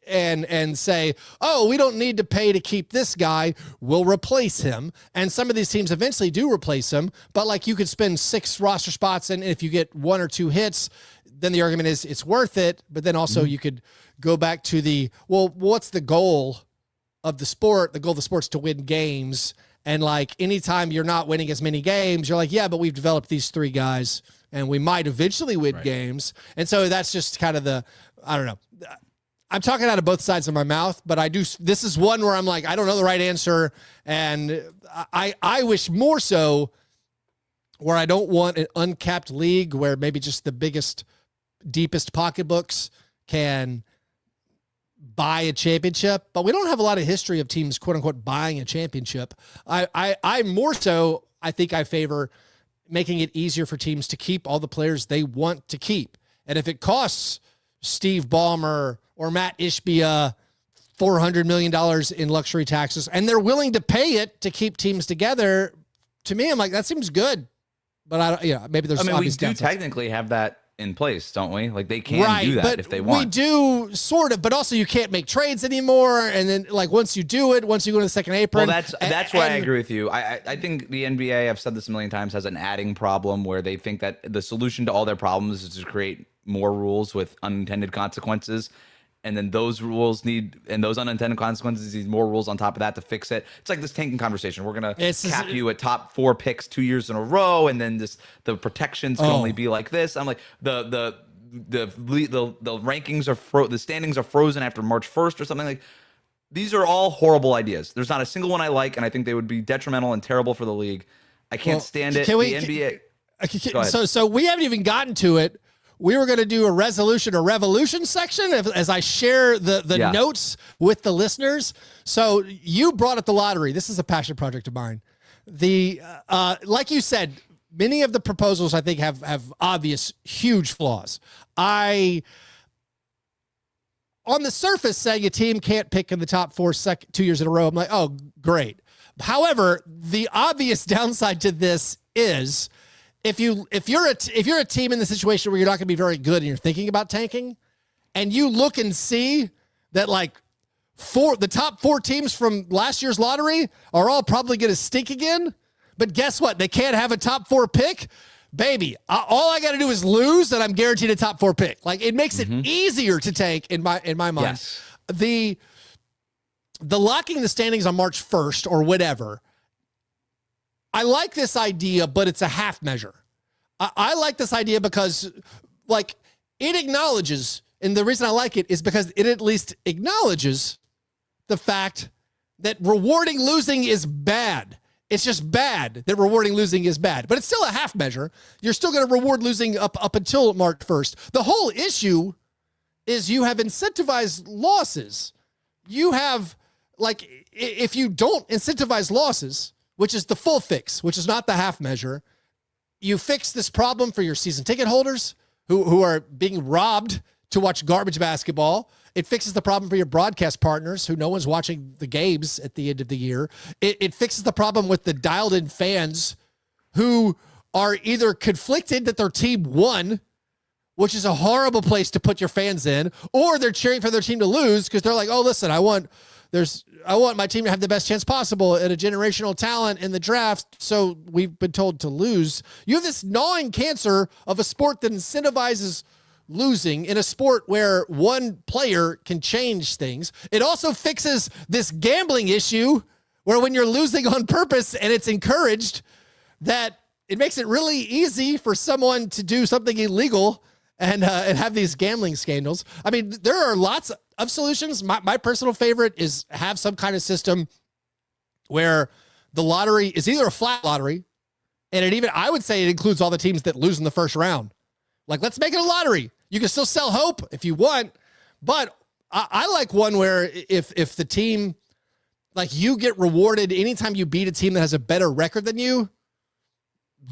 and say, oh, we don't need to pay to keep this guy, we'll replace him. And some of these teams eventually do replace him, but you could spend 6 roster spots, and if you get 1 or 2 hits, then the argument is it's worth it. But then also you could go back to what's the goal of the sport? The goal of the sport's to win games. And anytime you're not winning as many games, you're yeah, but we've developed these 3 guys and we might eventually win games. And so that's just kind of I don't know. I'm talking out of both sides of my mouth, but this is one where I'm I don't know the right answer. And I wish more so where I don't want an uncapped league where maybe just the biggest, deepest pocketbooks can buy a championship, but we don't have a lot of history of teams, quote unquote, buying a championship. I more so, I think I favor making it easier for teams to keep all the players they want to keep. And if it costs Steve Ballmer or Matt Ishbia $400 million in luxury taxes, and they're willing to pay it to keep teams together, to me, I'm that seems good. But maybe there's. We do technically have that in place, don't we? They can do that if they want. We do sort of, but also you can't make trades anymore. And then once you do it, once you go to the second apron. Well, that's where I agree with you. I think the NBA, I've said this a million times, has an adding problem where they think that the solution to all their problems is to create more rules with unintended consequences. And then those rules those unintended consequences need more rules on top of that to fix it. It's like this tanking conversation. We're going to cap you at top 4 picks 2 years in a row. And then the protections can only be like this. I'm the rankings are the standings are frozen after March 1st or something. These are all horrible ideas. There's not a single one I like. And I think they would be detrimental and terrible for the league. I can't stand it. NBA. So we haven't even gotten to it. We were going to do a resolution or revolution section as I share the notes with the listeners. So you brought up the lottery. This is a passion project of mine. Like you said, many of the proposals I think have obvious, huge flaws. On the surface, saying a team can't pick in the top 4 2 years in a row, I'm oh, great. However, the obvious downside to this is, if you're a team in the situation where you're not going to be very good and you're thinking about tanking, and you look and see that the top 4 teams from last year's lottery are all probably going to stink again, but guess what? They can't have a top 4 pick. Baby, all I got to do is lose, and I'm guaranteed a top 4 pick. It makes it easier to tank in my mind. Yes. The locking the standings on March 1st or whatever, I like this idea, but it's a half measure. I like this idea because it acknowledges, and the reason I like it is because it at least acknowledges the fact that rewarding losing is bad. It's just bad that rewarding losing is bad, but it's still a half measure. You're still going to reward losing up until March 1st. The whole issue is you have incentivized losses. You have, if you don't incentivize losses, which is the full fix, which is not the half measure, you fix this problem for your season ticket holders who are being robbed to watch garbage basketball. It fixes the problem for your broadcast partners who no one's watching the games at the end of the year. It fixes the problem with the dialed-in fans who are either conflicted that their team won, which is a horrible place to put your fans in, or they're cheering for their team to lose because they're oh, listen, I want my team to have the best chance possible at a generational talent in the draft, so we've been told to lose. You have this gnawing cancer of a sport that incentivizes losing in a sport where one player can change things. It also fixes this gambling issue where when you're losing on purpose and it's encouraged, that it makes it really easy for someone to do something illegal and have these gambling scandals. I mean, there are lots of solutions. My personal favorite is have some kind of system where the lottery is either a flat lottery, and I would say it includes all the teams that lose in the first round. Like, let's make it a lottery. You can still sell hope if you want, but I like one where if the team, like, you get rewarded anytime you beat a team that has a better record than you,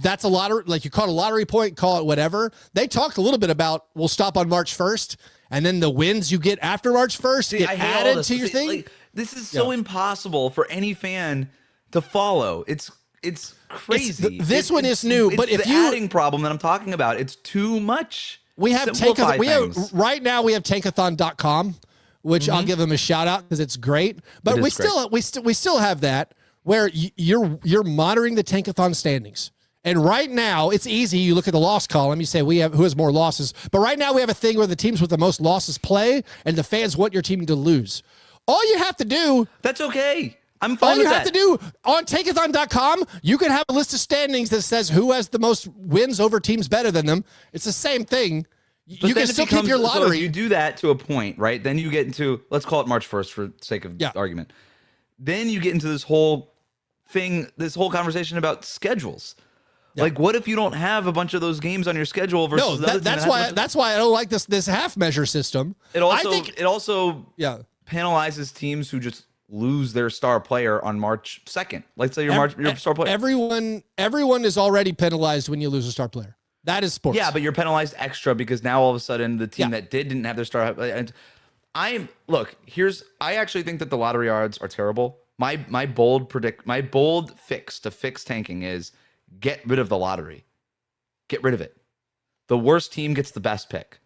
that's a lottery. Like, you call it a lottery point, call it whatever. They talked a little bit about we'll stop on March 1st, and then the wins you get after March 1st get added to your thing. Like, this is so impossible for any fan to follow. It's crazy. This one is new, but if the you adding problem that I'm talking about, it's too much. We have right now we have tankathon.com, which I'll give them a shout out because it's great. But we still have that where you're monitoring the tankathon standings. And right now it's easy. You look at the loss column, you say who has more losses. But right now we have a thing where the teams with the most losses play, and the fans want your team to lose. All you have to do. That's okay. I'm fine all with you that. have to do on tankathon.com, you can have a list of standings that says who has the most wins over teams better than them. It's the same thing. You can still keep your lottery. So if you do that to a point, right? Then you get into, let's call it March 1st for sake of argument. Then you get into this whole thing, this whole conversation about schedules. Yeah. Like, what if you don't have a bunch of those games on your schedule versus that's why I don't like this half measure system. It also penalizes teams who just lose their star player on March 2nd. Let's say your star player. Everyone is already penalized when you lose a star player. That is sports. Yeah, but you're penalized extra because now all of a sudden the team that didn't have their star. And I actually think that the lottery odds are terrible. My bold fix to fix tanking is get rid of the lottery. Get rid of it. The worst team gets the best pick.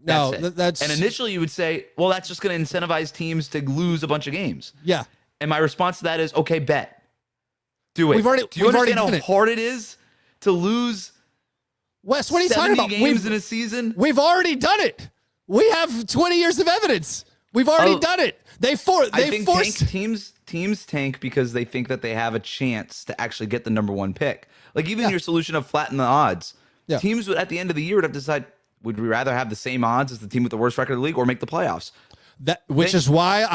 And initially you would say, well, that's just going to incentivize teams to lose a bunch of games. Yeah. And my response to that is, okay, bet. Do it. Do you understand how hard it is to lose Wes, what are you talking about? Games in a season? We've already done it. We have 20 years of evidence. We've already done it. Teams tank because they think that they have a chance to actually get the number one pick. Like, even your solution of flatten the odds. Yeah. Teams would, at the end of the year, would have to decide, would we rather have the same odds as the team with the worst record in the league or make the playoffs? Which is why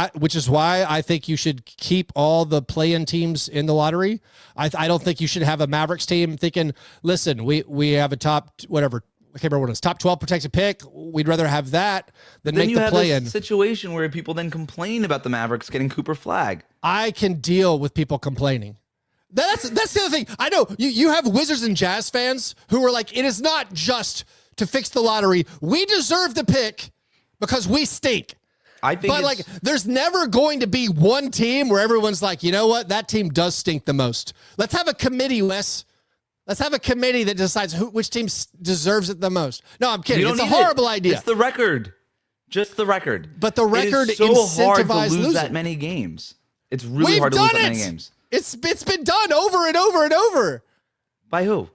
I think you should keep all the play-in teams in the lottery. I don't think you should have a Mavericks team thinking, listen, we have a top whatever. I can't remember what it is. Top 12 protected pick. We'd rather have that than make the play-in. Then you have this situation where people then complain about the Mavericks getting Cooper Flag. I can deal with people complaining. That's the other thing. I know you have Wizards and Jazz fans who are like, it is not just to fix the lottery. We deserve the pick because we stink. But there's never going to be one team where everyone's like, you know what? That team does stink the most. Let's have a committee, Wes. Let's have a committee that decides which team deserves it the most. No, I'm kidding. It's a horrible idea. It's the record. Just the record. But the record is so hard to lose losing. that many games. It's really hard to lose that many games. It's been done over and over and over. By who?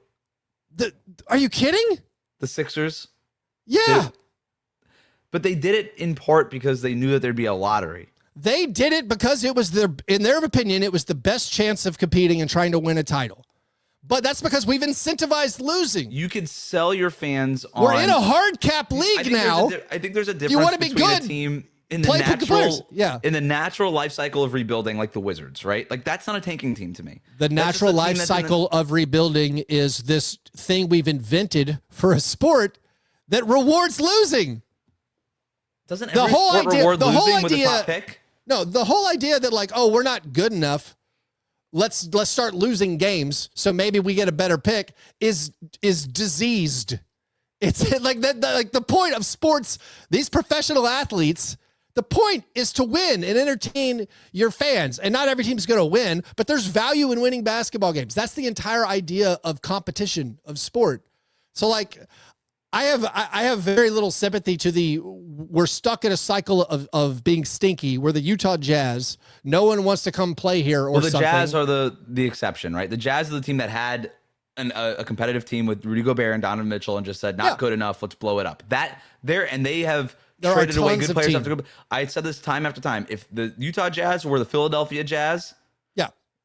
Are you kidding? The Sixers? Yeah. But they did it in part because they knew that there'd be a lottery. They did it because it was in their opinion, it was the best chance of competing and trying to win a title. But that's because we've incentivized losing. You could sell your fans on... We're in a hard cap league now. I think there's a difference you want to be between good, a team in the natural life cycle of rebuilding, like the Wizards, right? Like, that's not a tanking team to me. The natural life cycle of rebuilding is this thing we've invented for a sport that rewards losing. Doesn't every sport reward losing with a top pick? No, the whole idea that, like, oh, we're not good enough, let's start losing games so maybe we get a better pick is diseased. It's like that. Like, the point of sports, these professional athletes, the point is to win and entertain your fans. And not every team's going to win, but there's value in winning basketball games. That's the entire idea of competition, of sport. So, like, I have very little sympathy to we're stuck in a cycle of being stinky. We're the Utah Jazz. No one wants to come play here or something. Well, the Jazz are the exception, right? The Jazz are the team that had a competitive team with Rudy Gobert and Donovan Mitchell and just said, not good enough, let's blow it up. And they have traded away good players after good. I said this time after time. If the Utah Jazz were the Philadelphia Jazz,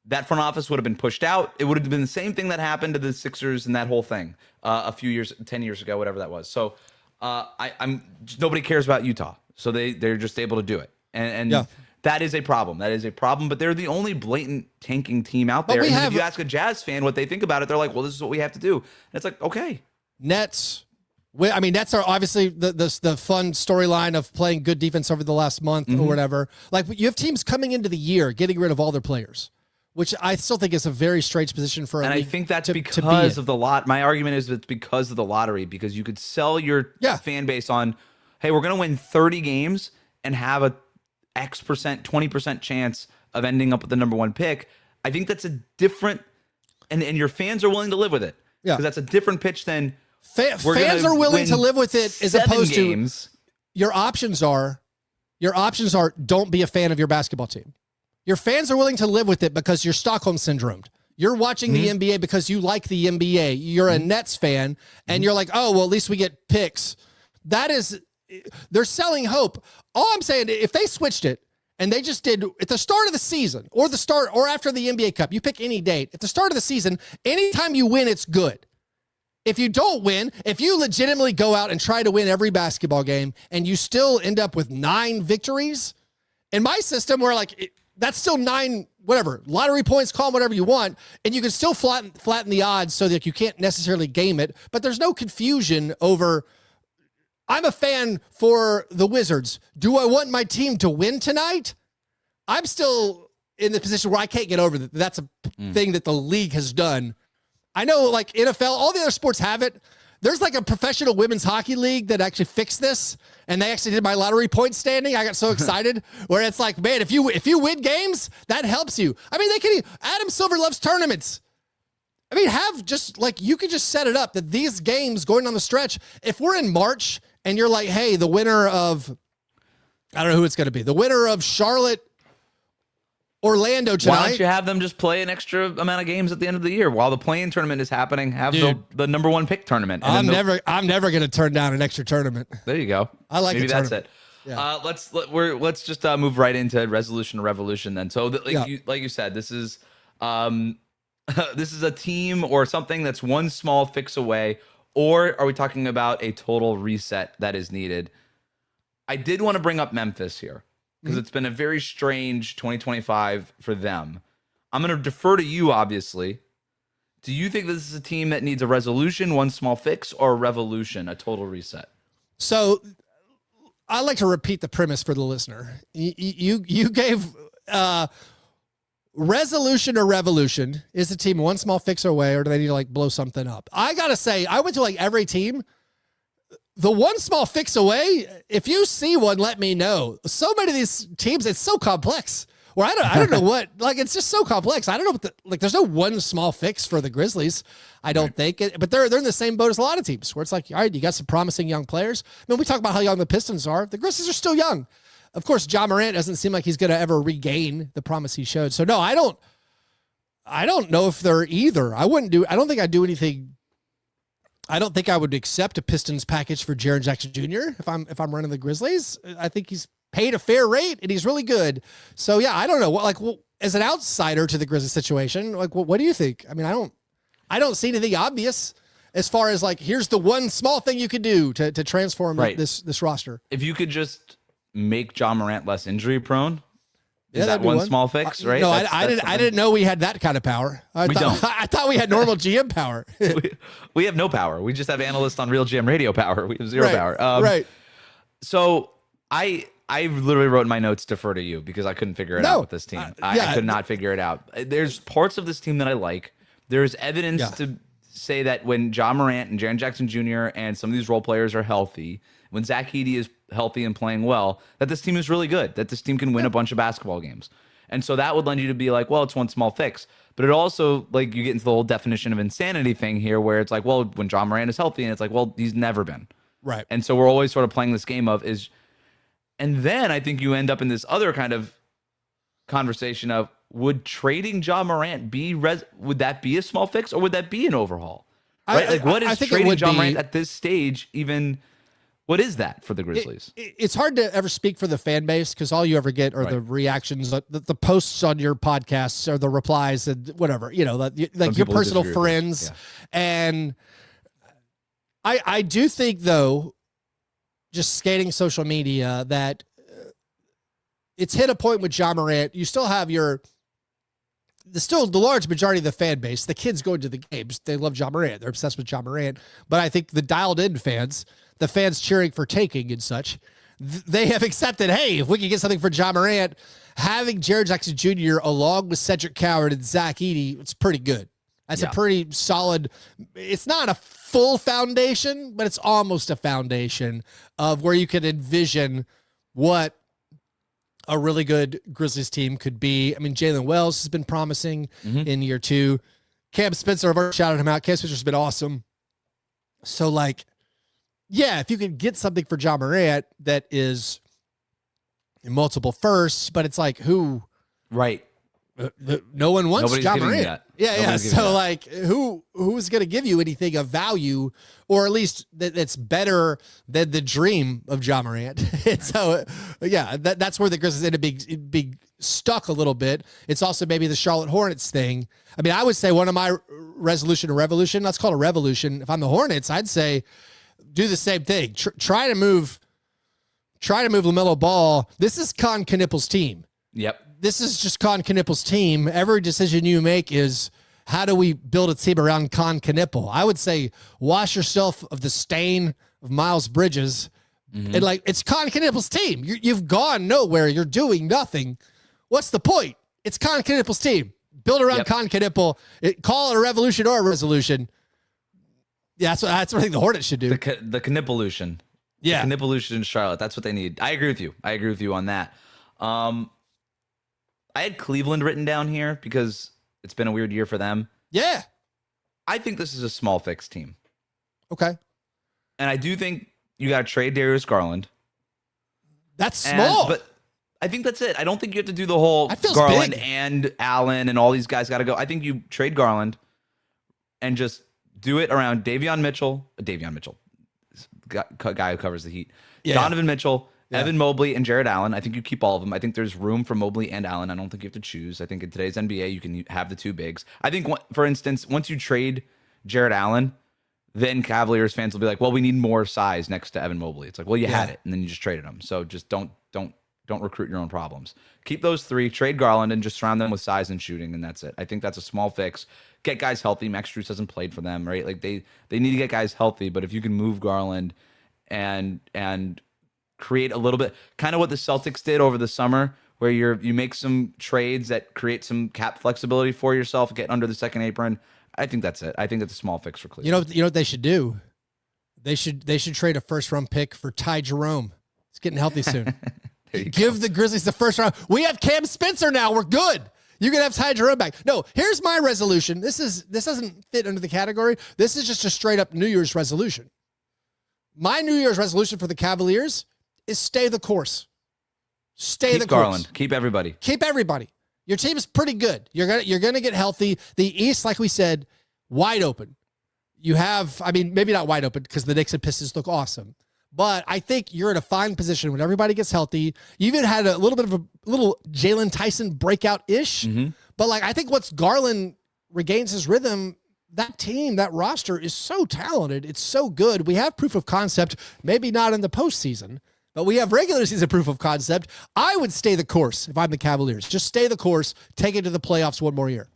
that front office would have been pushed out. It would have been the same thing that happened to the Sixers and that whole thing a few years, 10 years ago, whatever that was. So I'm nobody cares about Utah, so they're just able to do it, and Yeah. that is a problem. That is a problem. But they're the only blatant tanking team out there. And if you ask a Jazz fan what they think about it, they're like, "Well, this is what we have to do." And it's like, okay, Nets. I mean, Nets are obviously the fun storyline of playing good defense over the last month or whatever. Like, you have teams coming into the year getting rid of all their players, which I still think is a very strange position for. And I think that's because of the lot. My argument is it's because of the lottery, because you could sell your fan base on, hey, we're going to win 30 games and have a X percent, 20% chance of ending up with the number one pick. I think that's a different, and your fans are willing to live with it. Yeah, because that's a different pitch than. Fans are willing to live with it, as opposed to your options are don't be a fan of your basketball team. Your fans are willing to live with it because you're Stockholm syndromed. You're watching the NBA because you like the NBA. You're a Nets fan, and you're like, oh, well, at least we get picks. They're selling hope. All I'm saying, if they switched it and they just did at the start of the season or after the NBA Cup, you pick any date. At the start of the season, anytime you win, it's good. If you don't win, if you legitimately go out and try to win every basketball game and you still end up with 9 victories, in my system, where that's still 9, whatever, lottery points, call them whatever you want, and you can still flatten the odds so that you can't necessarily game it, but there's no confusion over, I'm a fan for the Wizards. Do I want my team to win tonight? I'm still in the position where I can't get over that. That's a thing that the league has done. I know, like NFL, all the other sports have it. There's like a professional women's hockey league that actually fixed this, and they actually did my lottery point standing. I got so excited, where it's like, man, if you win games, that helps you. I mean, Adam Silver loves tournaments. I mean, you can just set it up that these games going on the stretch, if we're in March and you're like, hey, the winner of, I don't know who it's going to be, the winner of Charlotte, Orlando tonight. Why don't you have them just play an extra amount of games at the end of the year while the play-in tournament is happening? Have the number one pick tournament. I'm never going to turn down an extra tournament. There you go. I like Maybe that's it. Yeah. Let's just move right into resolution or revolution then. So like you said, this is this is a team or something that's one small fix away, or are we talking about a total reset that is needed? I did want to bring up Memphis here, because it's been a very strange 2025 for them. I'm going to defer to you, obviously. Do you think this is a team that needs a resolution, one small fix, or a revolution, a total reset? So I like to repeat the premise for the listener. You gave resolution or revolution. Is the team one small fix away, or do they need to blow something up? I got to say, I went to every team. The one small fix away, if you see one, let me know. So many of these teams, it's so complex. Or I don't know what, it's just so complex. I don't know what there's no one small fix for the Grizzlies, I don't think. But they're in the same boat as a lot of teams, where it's like, all right, you got some promising young players. I mean, we talk about how young the Pistons are. The Grizzlies are still young. Of course, Ja Morant doesn't seem like he's going to ever regain the promise he showed. So no, I don't know if they're either. I don't think I'd do anything. I don't think I would accept a Pistons package for Jaren Jackson Jr. if I'm running the Grizzlies. I think he's paid a fair rate and he's really good. So yeah, I don't know. As an outsider to the Grizzlies situation, what do you think? I mean, I don't see anything obvious as far as here's the one small thing you could do to transform this roster. If you could just make Ja Morant less injury prone. Is that one small fix, right? No, I didn't know we had that kind of power. I thought we had normal GM power. we have no power. We just have analysts on Real GM Radio power. We have zero power. Right. So I literally wrote in my notes, defer to you, because I couldn't figure it out with this team. I could not figure it out. There's parts of this team that I like. There's evidence to say that when Ja Morant and Jaren Jackson Jr. and some of these role players are healthy, when Zach Edey is healthy and playing well, that this team is really good, that this team can win a bunch of basketball games. And so that would lend you to be like, well, it's one small fix. But it also, you get into the whole definition of insanity thing here, where it's like, well, when Ja Morant is healthy, and it's like, well, he's never been. Right. And so we're always sort of playing this game of and then I think you end up in this other kind of conversation of, would trading Ja Morant would that be a small fix, or would that be an overhaul? Right? What is trading Ja Morant at this stage even? What is that for the Grizzlies? It's hard to ever speak for the fan base, because all you ever get are the reactions, the posts on your podcasts, or the replies and whatever, your personal friends. Yeah. And I do think, though, just skating social media that it's hit a point with Ja Morant. You still have the large majority of the fan base. The kids going to the games. They love Ja Morant. They're obsessed with Ja Morant. But I think the dialed in fans, the fans cheering for tanking and such, they have accepted, hey, if we can get something for Ja Morant, having Jared Jackson Jr. along with Cedric Coward and Zach Edey, it's pretty good. That's a pretty solid, it's not a full foundation, but it's almost a foundation of where you could envision what a really good Grizzlies team could be. I mean, Jalen Wells has been promising in year 2. Cam Spencer, I've already shouted him out. Cam Spencer's been awesome. So, like, yeah, if you could get something for Ja Morant that is multiple firsts, but it's like, who? Right. No one wants Nobody's Ja giving you Morant. that. Yeah. Nobody's giving you So that. like, who's going to give you anything of value, or at least that's better than the dream of Ja Morant? And so, yeah, that's where the Grizzlies end up being stuck a little bit. It's also maybe the Charlotte Hornets thing. I mean, I would say one of my resolution or revolution, let's call it a revolution. If I'm the Hornets, I'd say do the same thing. Try to move LaMelo Ball. This is Con Knippel's team. Yep. This is just Con Knippel's team. Every decision you make is, how do we build a team around Con Knippel? I would say wash yourself of the stain of Miles Bridges. And like, it's Con Knippel's team. You've gone nowhere. You're doing nothing. What's the point? It's Con Knippel's team. Build around Con Knippel. Call it a revolution or a resolution. Yeah, that's what I think the Hornets should do. The Knippelution. Yeah. The Knippelution in Charlotte. That's what they need. I agree with you on that. I had Cleveland written down here because it's been a weird year for them. Yeah. I think this is a small fix team. Okay. And I do think you got to trade Darius Garland. That's small. But I think that's it. I don't think you have to do the whole That feels Garland big. and Allen and all these guys got to go. I think you trade Garland and just do it around Davion Mitchell, guy who covers the Heat, Donovan Mitchell, Evan Mobley, and Jared Allen. I think you keep all of them. I think there's room for Mobley and Allen. I don't think you have to choose. I think in today's NBA, you can have the two bigs. I think, for instance, once you trade Jared Allen, then Cavaliers fans will be like, well, we need more size next to Evan Mobley. It's like, well, you had it, and then you just traded him. So just don't recruit your own problems. Keep those three, trade Garland, and just surround them with size and shooting, and that's it. I think that's a small fix. Get guys healthy. Max Strus hasn't played for them, right? Like they need to get guys healthy, but if you can move Garland and create a little bit, kind of what the Celtics did over the summer, where you make some trades that create some cap flexibility for yourself, get under the second apron. I think that's it. I think that's a small fix for Cleveland. You know what they should do? They should trade a first round pick for Ty Jerome. He's getting healthy soon. Give the Grizzlies the first round. We have Cam Spencer now. We're good. You can have Ty Jerome back. No, here's my resolution. This doesn't fit under the category. This is just a straight up New Year's resolution. My New Year's resolution for the Cavaliers is stay the course. Keep Garland. Keep everybody. Keep everybody. Your team is pretty good. You're gonna get healthy. The East, like we said, wide open. You have, I mean, maybe not wide open because the Knicks and Pistons look awesome, but I think you're in a fine position when everybody gets healthy. You even had a little bit of a little Jalen Tyson breakout-ish, but like I think once Garland regains his rhythm, that team, that roster is so talented. It's so good. We have proof of concept, maybe not in the postseason, but we have regular season proof of concept. I would stay the course if I'm the Cavaliers. Just stay the course, take it to the playoffs one more year.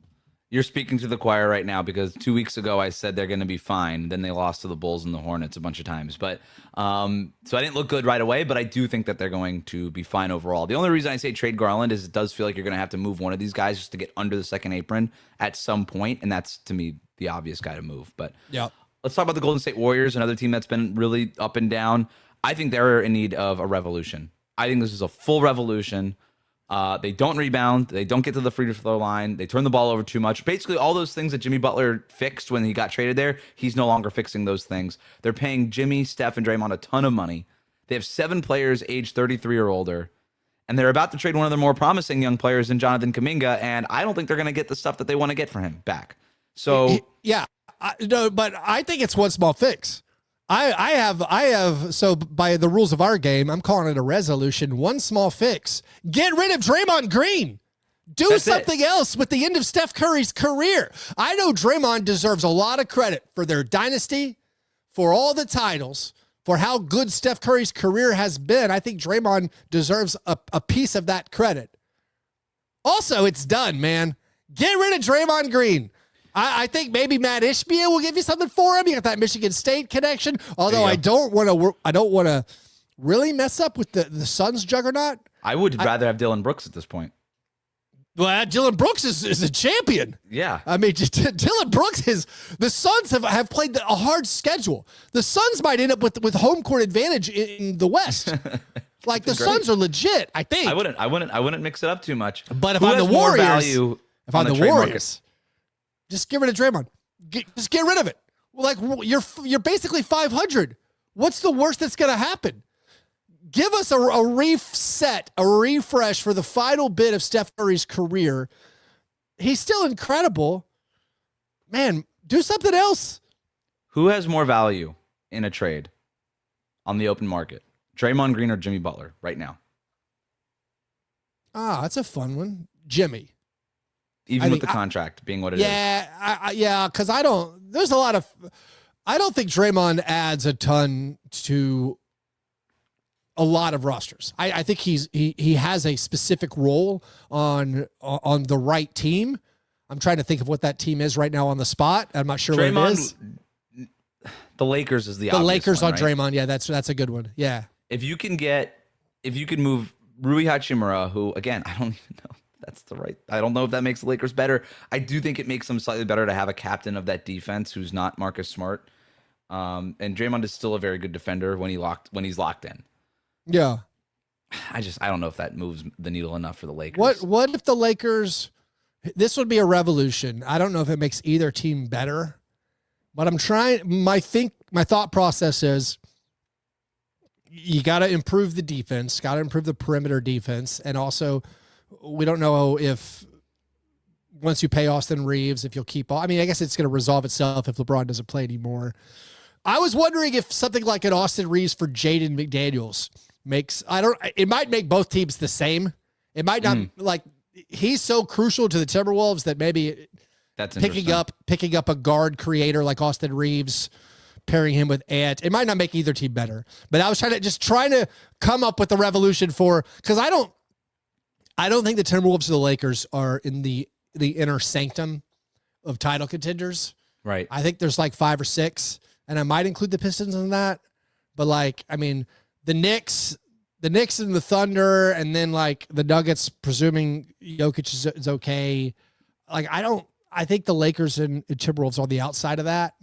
You're speaking to the choir right now because 2 weeks ago I said they're going to be fine. Then they lost to the Bulls and the Hornets a bunch of times. But so I didn't look good right away, but I do think that they're going to be fine overall. The only reason I say trade Garland is it does feel like you're going to have to move one of these guys just to get under the second apron at some point, and that's, to me, the obvious guy to move. But let's talk about the Golden State Warriors, another team that's been really up and down. I think they're in need of a revolution. I think this is a full revolution. They don't rebound. They don't get to the free throw line. They turn the ball over too much. Basically, all those things that Jimmy Butler fixed when he got traded there, he's no longer fixing those things. They're paying Jimmy, Steph, and Draymond a ton of money. They have 7 players aged 33 or older, and they're about to trade one of their more promising young players in Jonathan Kuminga, and I don't think they're going to get the stuff that they want to get for him back. So but I think it's one small fix. I have, so by the rules of our game, I'm calling it a resolution. One small fix. Get rid of Draymond Green. That's something else with the end of Steph Curry's career. I know Draymond deserves a lot of credit for their dynasty, for all the titles, for how good Steph Curry's career has been, I think Draymond deserves a piece of that credit. Also, it's done, man. Get rid of Draymond Green. I think maybe Matt Ishbia will give you something for him. You got that Michigan State connection. Although I don't want to really mess up with the Suns juggernaut. I would rather have Dylan Brooks at this point. Well, Dylan Brooks is a champion. Yeah. I mean, Dylan Brooks the Suns have played a hard schedule. The Suns might end up with home court advantage in the West. Like the Suns are legit, I think. I wouldn't mix it up too much. But if I'm the Warriors, if I'm the Warriors, market? just get rid of Draymond. Just get rid of it. Like you're basically 500. What's the worst that's going to happen? Give us a reset, a refresh for the final bit of Steph Curry's career. He's still incredible. Man, do something else. Who has more value in a trade on the open market? Draymond Green or Jimmy Butler right now? That's a fun one. Jimmy. Even with the contract being what it is. Yeah, because I don't think Draymond adds a ton to a lot of rosters. I think he has a specific role on the right team. I'm trying to think of what that team is right now on the spot. I'm not sure Draymond, what it is. The Lakers is the Lakers one, on right? Draymond. Yeah, that's a good one. Yeah. If you can move Rui Hachimura, who again, I don't even know if that's I don't know if that makes the Lakers better. I do think it makes them slightly better to have a captain of that defense who's not Marcus Smart. And Draymond is still a very good defender when he's locked in. Yeah. I don't know if that moves the needle enough for the Lakers. What if the Lakers, this would be a revolution. I don't know if it makes either team better, but I'm trying, my thought process is you got to improve the defense, got to improve the perimeter defense. And also we don't know if once you pay Austin Reeves, if you'll keep all, I mean, I guess it's going to resolve itself if LeBron doesn't play anymore. I was wondering if something like an Austin Reeves for Jaden McDaniels it might make both teams the same. It might not he's so crucial to the Timberwolves that maybe that's picking up a guard creator like Austin Reeves, pairing him with Ant. It might not make either team better, but I was trying to come up with a revolution because I don't think the Timberwolves or the Lakers are in the inner sanctum of title contenders. Right. I think there's like 5 or 6, and I might include the Pistons in that. But the Knicks and the Thunder, and then like the Nuggets, presuming Jokic is okay. I think the Lakers and Timberwolves are on the outside of that.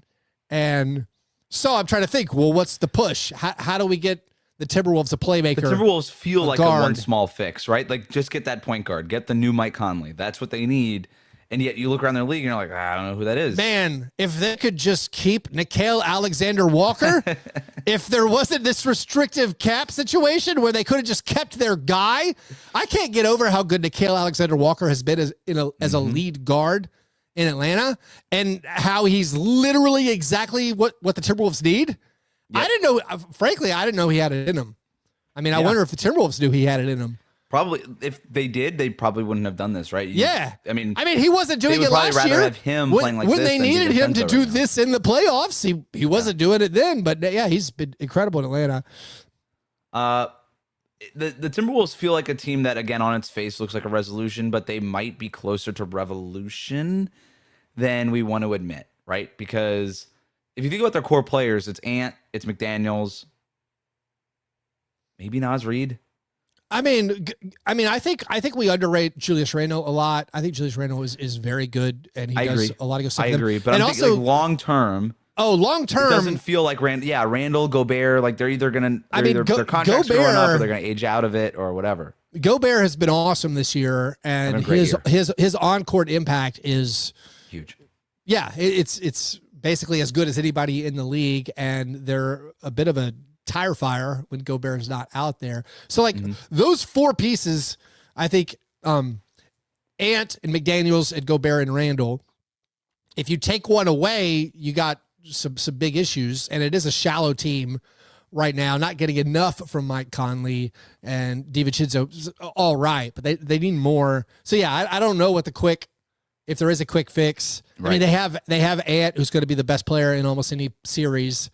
And so I'm trying to think, well, what's the push? How do we get the Timberwolves a playmaker? The Timberwolves feel like guard. a one small fix, right? Like just get that point guard, get the new Mike Conley. That's what they need. And yet you look around their league and you're like, I don't know who that is. Man, if they could just keep Gilgeous-Alexander Walker, if there wasn't this restrictive cap situation where they could have just kept their guy. I can't get over how good Gilgeous-Alexander Walker has been as a lead guard in Atlanta, and how he's literally exactly what the Timberwolves need. Yep. I didn't know he had it in him. I mean, I wonder if the Timberwolves knew he had it in him. Probably, if they did, they probably wouldn't have done this, right? I mean, he wasn't doing it last year. Have him playing like when this they needed him to do this in the playoffs, he wasn't doing it then. But yeah, he's been incredible in Atlanta. The Timberwolves feel like a team that, again, on its face looks like a resolution, but they might be closer to revolution than we want to admit, right? Because if you think about their core players, it's Ant, it's McDaniels, maybe Naz Reid. I think we underrate Julius Randle a lot. I think Julius Randle is very good, and he does a lot of good stuff. I agree, but I'm thinking long term. Oh, long term, it doesn't feel like Randle, Gobert, like they're either gonna their contracts going up or they're gonna age out of it or whatever. Gobert has been awesome this year, and his on court impact is huge. Yeah, it's basically as good as anybody in the league, and they're a bit of a tire fire when Gobert is not out there. So those 4 pieces, I think, Ant and McDaniels and Gobert and Randle, if you take one away, you got some big issues, and it is a shallow team right now, not getting enough from Mike Conley, and DiVincenzo's all right, but they need more. So yeah, I don't know if there is a quick fix. Right. I mean, they have Ant, who's going to be the best player in almost any series.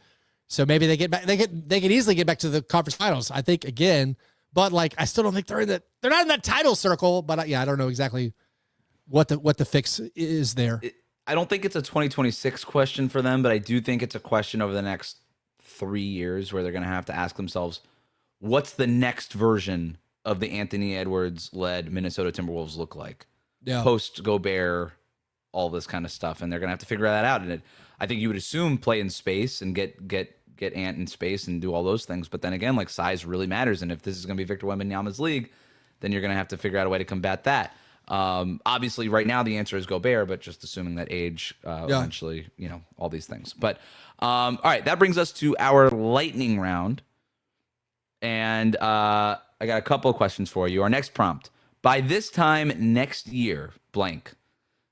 So maybe they get back. They could easily get back to the conference finals. I think again, but like I still don't think they're not in that title circle. But I don't know exactly what the fix is there. I don't think it's a 2026 question for them, but I do think it's a question over the next 3 years where they're going to have to ask themselves, what's the next version of the Anthony Edwards-led Minnesota Timberwolves look like? Yeah. Post Gobert, all this kind of stuff, and they're going to have to figure that out. And I think you would assume play in space and get Ant in space and do all those things. But then again, like size really matters, and if this is going to be Victor Wembanyama's league, then you're going to have to figure out a way to combat that. Obviously, right now the answer is Gobert, but just assuming that age eventually, all these things. But all right, that brings us to our lightning round, and I got a couple of questions for you. Our next prompt: by this time next year, blank.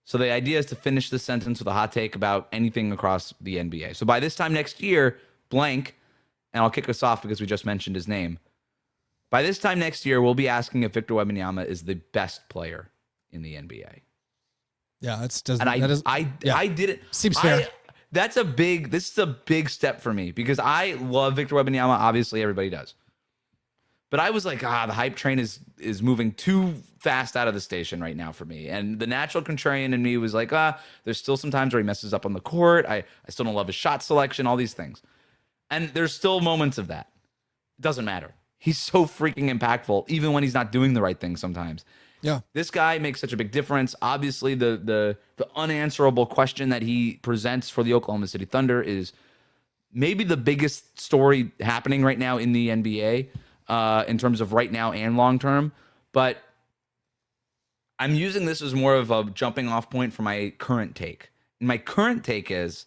So the idea is to finish this sentence with a hot take about anything across the NBA. So by this time next year, blank, and I'll kick us off because we just mentioned his name. By this time next year, we'll be asking if Victor Wembanyama is the best player in the NBA. Yeah, I did it. Seems fair. This is a big step for me because I love Victor Wembanyama. Obviously, everybody does. But I was like, the hype train is moving too fast out of the station right now for me. And the natural contrarian in me was like, there's still some times where he messes up on the court. I still don't love his shot selection, all these things. And there's still moments of that. It doesn't matter. He's so freaking impactful, even when he's not doing the right thing sometimes. Yeah. This guy makes such a big difference. Obviously, the unanswerable question that he presents for the Oklahoma City Thunder is maybe the biggest story happening right now in the NBA. In terms of right now and long term, but I'm using this as more of a jumping off point for my current take. And my current take is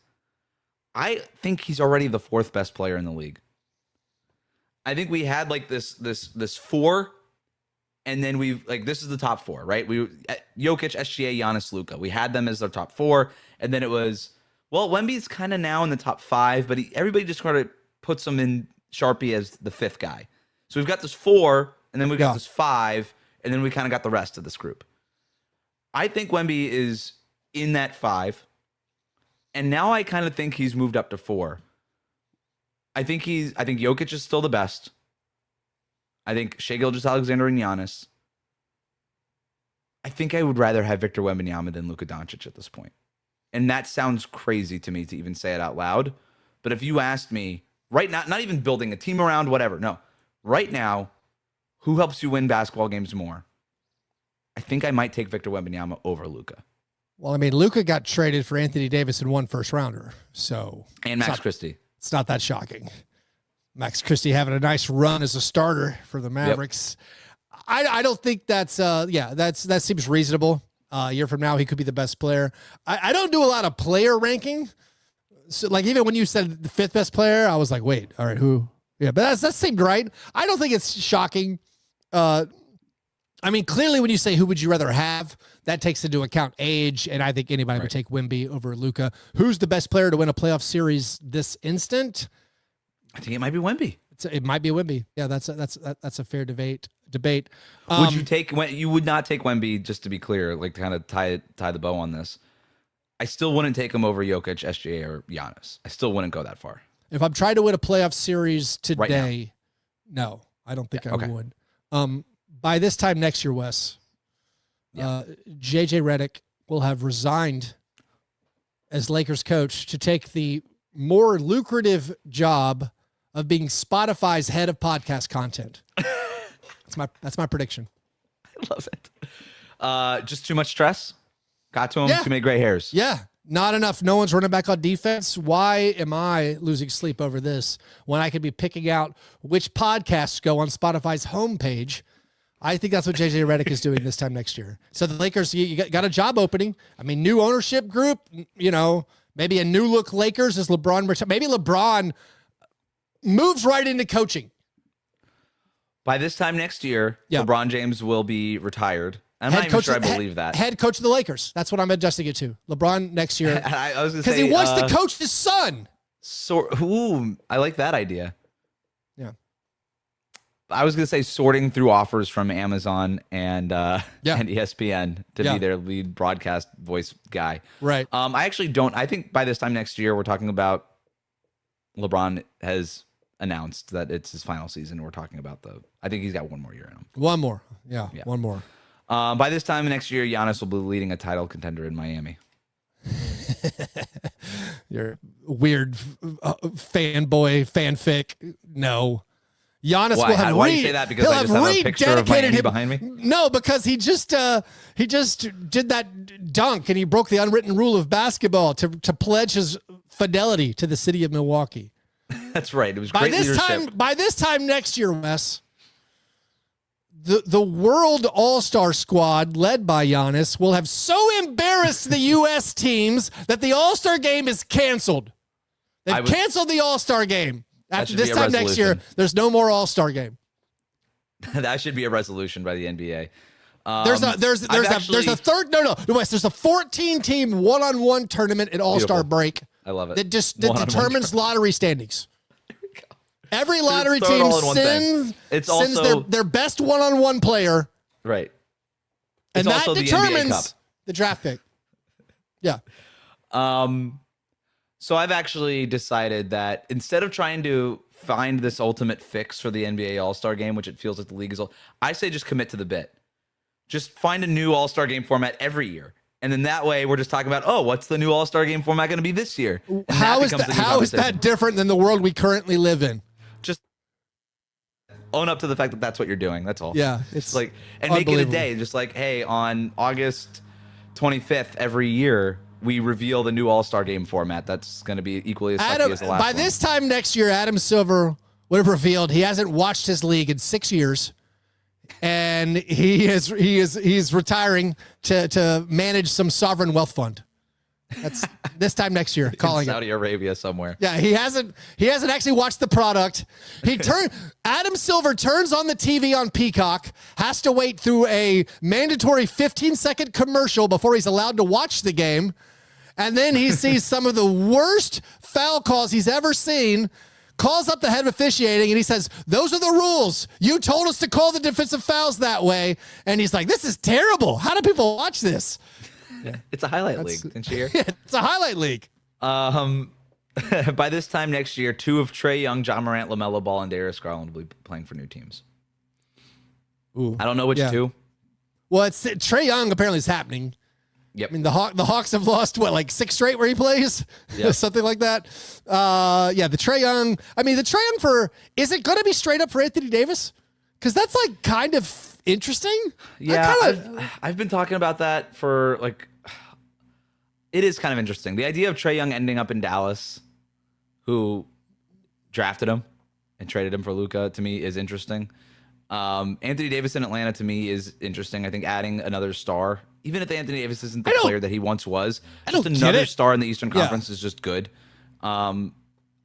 I think he's already the fourth best player in the league. I think we had like this four, and then this is the top four, right? Jokic, SGA, Giannis, Luka. We had them as their top four, and then it was, Wemby's kind of now in the top five, but everybody just kind of puts him in Sharpie as the fifth guy. So we've got this four, and then we've got this five, and then we kind of got the rest of this group. I think Wemby is in that five, and now I kind of think he's moved up to four. I think Jokic is still the best. I think Shai Gilgeous-Alexander and Giannis. I think I would rather have Victor Wembanyama than Luka Doncic at this point. And that sounds crazy to me to even say it out loud. But if you asked me right now, not even building a team around, whatever, no. Right now, who helps you win basketball games more? I think I might take Victor Wembanyama over Luka. Well, I mean, Luka got traded for Anthony Davis in one first rounder. So and Max Christie. It's not that shocking. Max Christie having a nice run as a starter for the Mavericks. Yep. I don't think that seems reasonable. A year from now, he could be the best player. I don't do a lot of player ranking. So like even when you said the fifth best player, I was like, wait, all right, who? Yeah, but that seemed right. I don't think it's shocking. I mean, clearly when you say who would you rather have, that takes into account age, and I think anybody would take Wemby over Luka. Who's the best player to win a playoff series this instant? I think it might be Wemby. It might be Wemby. Yeah, that's a fair debate. Would you take? You would not take Wemby, just to be clear, like to kind of tie the bow on this. I still wouldn't take him over Jokic, SGA, or Giannis. I still wouldn't go that far. If I'm trying to win a playoff series today, no, I don't think I would. By this time next year, Wes, JJ Redick will have resigned as Lakers coach to take the more lucrative job of being Spotify's head of podcast content. That's my prediction. I love it. Just too much stress. Got to him. Too many gray hairs. Yeah. Not enough. No one's running back on defense. Why am I losing sleep over this when I could be picking out which podcasts go on Spotify's homepage? I think that's what JJ Redick is doing this time next year. So the Lakers, you got a job opening. I mean, new ownership group, maybe a new look Lakers as LeBron. Maybe LeBron moves right into coaching. By this time next year, LeBron James will be retired. I'm not even sure I believe that. Head coach of the Lakers. That's what I'm adjusting it to. LeBron next year. I was going to say. Because he wants to coach his son. I like that idea. Yeah. I was going to say sorting through offers from Amazon and ESPN to be their lead broadcast voice guy. Right. I actually don't. I think by this time next year, we're talking about LeBron has announced that it's his final season. We're talking about I think he's got one more year in him. One more. Yeah. One more. By this time next year, Giannis will be leading a title contender in Miami. You're weird fanboy fanfic. No. Giannis will have why do you say that? Because I just have a picture of Miami behind me? No, because he just did that dunk and he broke the unwritten rule of basketball to pledge his fidelity to the city of Milwaukee. That's right. It was great leadership. By this time next year, Wes, the World All-Star squad led by Giannis will have so embarrassed the U.S. teams that the All-Star game is canceled. They've canceled the All-Star game. After this time next year, there's no more All-Star game. That should be a resolution by the NBA. There's a third. No, Wes. There's a 14-team one-on-one tournament at All-Star break. I love it. That determines lottery standings. Every lottery team sends their best one-on-one player. Right. And that determines the draft pick. Yeah. So I've actually decided that instead of trying to find this ultimate fix for the NBA All-Star game, which it feels like the league is I say just commit to the bit. Just find a new All-Star game format every year. And then that way we're just talking about, what's the new All-Star game format going to be this year? And how is that different than the world we currently live in? Just own up to the fact that that's what you're doing. That's all. Yeah. It's like, and make it a day. Just like, hey, on August 25th every year, we reveal the new All-Star game format. That's going to be equally as sucky as the last one. By this time next year, Adam Silver would have revealed he hasn't watched his league in 6 years. And he's retiring to manage some sovereign wealth fund. That's this time next year. Calling Saudi Arabia somewhere. Yeah, he hasn't actually watched the product. Adam Silver turns on the TV on Peacock, has to wait through a mandatory 15-second commercial before he's allowed to watch the game, and then he sees some of the worst foul calls he's ever seen. Calls up the head of officiating, and he says, those are the rules. You told us to call the defensive fouls that way. And he's like, this is terrible. How do people watch this? Yeah. It's a highlight league. Didn't you hear? Yeah, it's a highlight league. By this time next year, 2 of Trae Young, John Morant, LaMelo Ball, and Darius Garland will be playing for new teams. Ooh, I don't know which 2. Well, it's Trae Young apparently is happening. Yep. I mean, the Hawks have lost, 6 straight where he plays? Yep. Something like that. The Trae Young. I mean, the Trae Young is it going to be straight up for Anthony Davis? Because that's kind of interesting. Yeah, I've been talking about that for it is kind of interesting. The idea of Trae Young ending up in Dallas, who drafted him and traded him for Luka, to me is interesting. Anthony Davis in Atlanta to me is interesting. I think adding another star, even if Anthony Davis isn't the player that he once was, just another star in the Eastern Conference is just good. I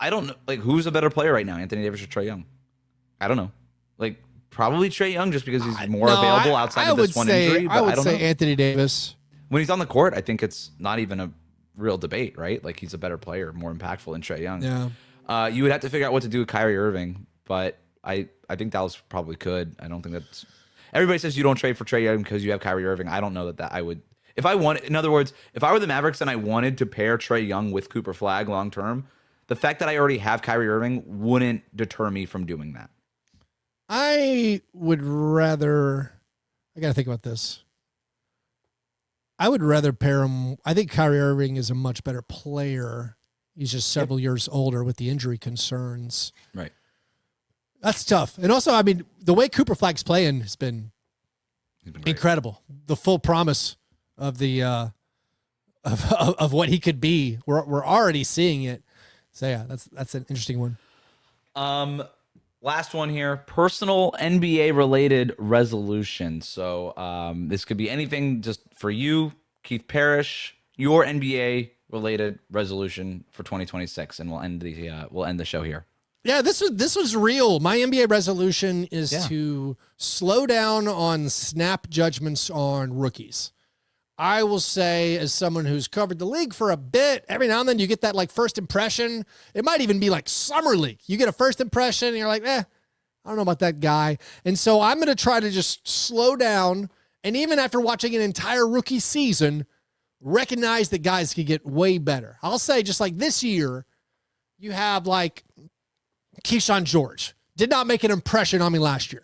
don't know, who's a better player right now, Anthony Davis or Trae Young? I don't know. Probably Trae Young just because he's more available outside of this one injury. But I don't know. Anthony Davis. When he's on the court, I think it's not even a real debate, right? He's a better player, more impactful than Trae Young. Yeah. You would have to figure out what to do with Kyrie Irving, but I think Dallas probably could. I don't think that's. Everybody says you don't trade for Trae Young because you have Kyrie Irving. I don't know that I would. If I wanted, in other words, if I were the Mavericks and I wanted to pair Trae Young with Cooper Flag long term, the fact that I already have Kyrie Irving wouldn't deter me from doing that. I would rather. I got to think about this. I would rather pair him. I think Kyrie Irving is a much better player. He's just several years older with the injury concerns. Right. That's tough. And also, I mean, the way Cooper Flag's playing has been incredible. The full promise of the of what he could be. We're already seeing it. So yeah, that's an interesting one. Last one here, personal NBA related resolution. So this could be anything just for you, Keith Parish, your NBA related resolution for 2026, and we'll end the show here. Yeah, this was real. My NBA resolution is to slow down on snap judgments on rookies. I will say, as someone who's covered the league for a bit, every now and then you get that first impression. It might even be summer league. You get a first impression and you're like, I don't know about that guy. And so I'm going to try to just slow down. And even after watching an entire rookie season, recognize that guys can get way better. I'll say just like this year, you have like Keyshawn George. Did not make an impression on me last year.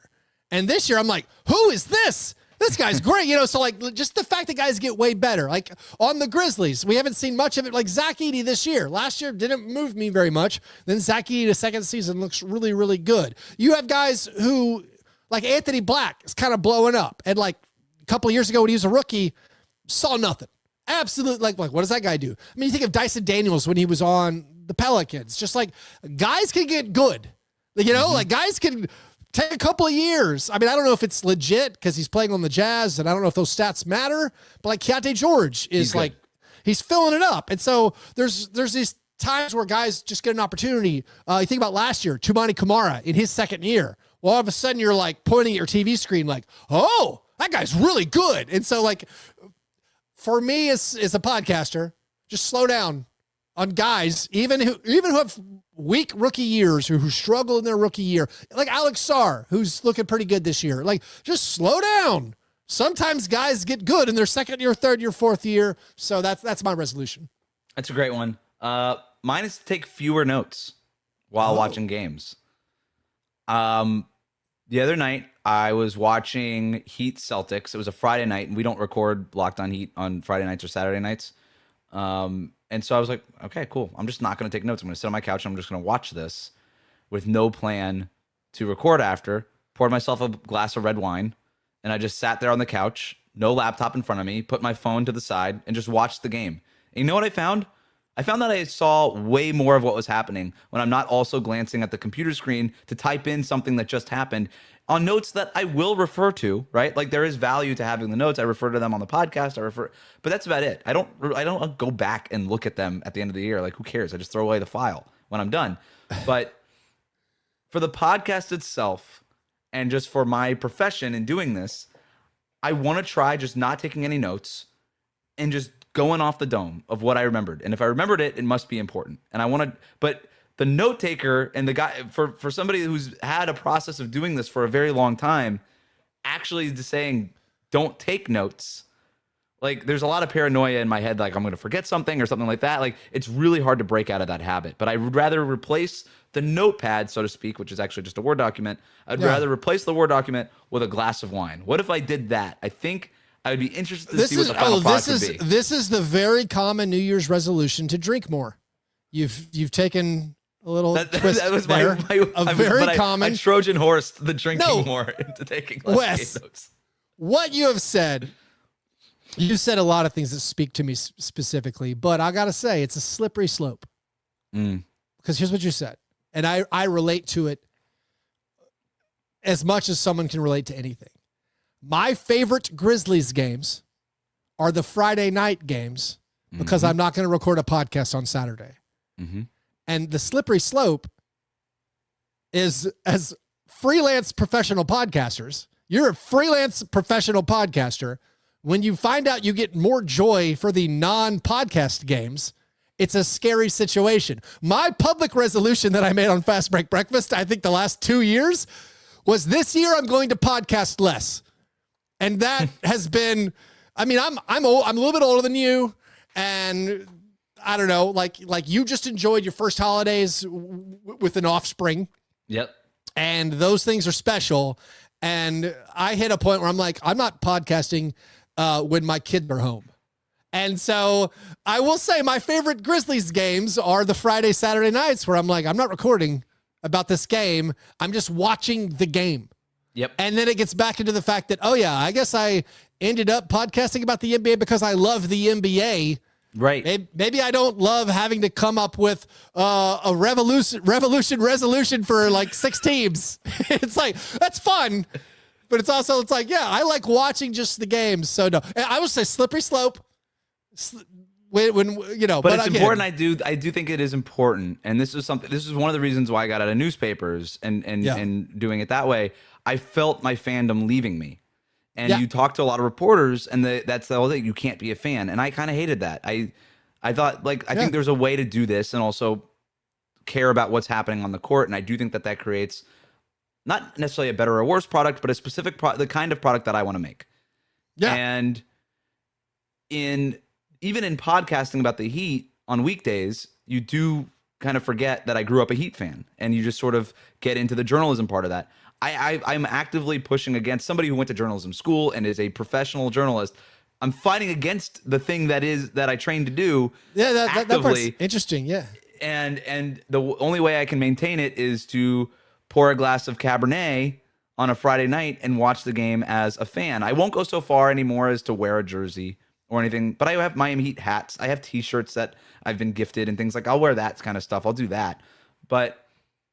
And this year I'm like, who is this? This guy's great. So like just the fact that guys get way better. Like on the Grizzlies, we haven't seen much of it. Like Zach Edey this year. Last year didn't move me very much. Then Zach Edey, the second season, looks really, really good. You have guys who, like Anthony Black, is kind of blowing up. And like a couple of years ago when he was a rookie, saw nothing. Absolutely. Like what does that guy do? I mean, you think of Dyson Daniels when he was on the Pelicans. Just like guys can get good. Like guys can take a couple of years. I mean, I don't know if it's legit because he's playing on the Jazz, and I don't know if those stats matter, but like Keontae George is he's filling it up. And so there's these times where guys just get an opportunity. You think about last year, Toumani Camara in his second year. Well, all of a sudden you're like pointing at your TV screen like, oh, that guy's really good. And so like for me as a podcaster, just slow down on guys, even who have weak rookie years, who struggle in their rookie year, like Alex Sarr, who's looking pretty good this year. Like, just slow down. Sometimes guys get good in their second year, third year, fourth year. So that's my resolution. That's a great one. Mine is to take fewer notes while watching games. The other night I was watching Heat Celtics. It was a Friday night, and we don't record Locked On Heat on Friday nights or Saturday nights. And so I was like, okay, cool. I'm just not going to take notes. I'm going to sit on my couch and I'm just going to watch this with no plan to record after. Poured myself a glass of red wine, and I just sat there on the couch, no laptop in front of me, put my phone to the side, and just watched the game. And you know what I found? I found that I saw way more of what was happening when I'm not also glancing at the computer screen to type in something that just happened on notes that I will refer to, right? Like there is value to having the notes. I refer to them on the podcast. But that's about it. I don't go back and look at them at the end of the year. Like who cares? I just throw away the file when I'm done. But for the podcast itself, and just for my profession in doing this, I want to try just not taking any notes and just going off the dome of what I remembered. And if I remembered it, it must be important. And I want to, but the note taker and the guy, for somebody who's had a process of doing this for a very long time, actually just saying, don't take notes. Like there's a lot of paranoia in my head. Like I'm going to forget something or something like that. Like it's really hard to break out of that habit, but I would rather replace the notepad, so to speak, which is actually just a Word document. I'd rather replace the Word document with a glass of wine. What if I did that? I think I would be interested to see what the final product would be. This is the very common New Year's resolution to drink more. You've taken a little twist that was there. Very common. I Trojan horsed the drinking more into taking less notes. What you have said, you said a lot of things that speak to me specifically, but I got to say it's a slippery slope. Because here's what you said, and I relate to it as much as someone can relate to anything. My favorite Grizzlies games are the Friday night games because I'm not going to record a podcast on Saturday. And the slippery slope is, as freelance professional podcasters, you're a freelance professional podcaster. When you find out you get more joy for the non-podcast games, it's a scary situation. My public resolution that I made on Fast Break Breakfast, I think the last 2 years, was this year I'm going to podcast less. And that has been, I mean, I'm old, I'm a little bit older than you, and I don't know, like you just enjoyed your first holidays with an offspring. Yep. And those things are special. And I hit a point where I'm like, I'm not podcasting when my kids are home. And so I will say my favorite Grizzlies games are the Friday, Saturday nights where I'm like, I'm not recording about this game. I'm just watching the game. Yep. And then it gets back into the fact that, oh yeah, I guess I ended up podcasting about the NBA because I love the NBA. Right. Maybe I don't love having to come up with a revolution resolution for like 6 teams. It's like, that's fun. But it's also, it's like, yeah, I like watching just the games. So no, I would say slippery slope. When you know, but it's again, important. I do think it is important. And this is one of the reasons why I got out of newspapers and doing it that way. I felt my fandom leaving me. And you talk to a lot of reporters, and that's the whole thing. You can't be a fan, and I kind of hated that. I thought, like, I think there's a way to do this and also care about what's happening on the court, and I do think that creates not necessarily a better or worse product, but a specific the kind of product that I want to make. Yeah. And even in podcasting about the Heat on weekdays, you do kind of forget that I grew up a Heat fan, and you just sort of get into the journalism part of that. I'm actively pushing against somebody who went to journalism school and is a professional journalist. I'm fighting against the thing that I trained to do. Yeah, that part's actively. interesting. Yeah. And the only way I can maintain it is to pour a glass of Cabernet on a Friday night and watch the game as a fan. I won't go so far anymore as to wear a jersey or anything, but I have Miami Heat hats. I have T-shirts that I've been gifted and things like. I'll wear that kind of stuff. I'll do that. But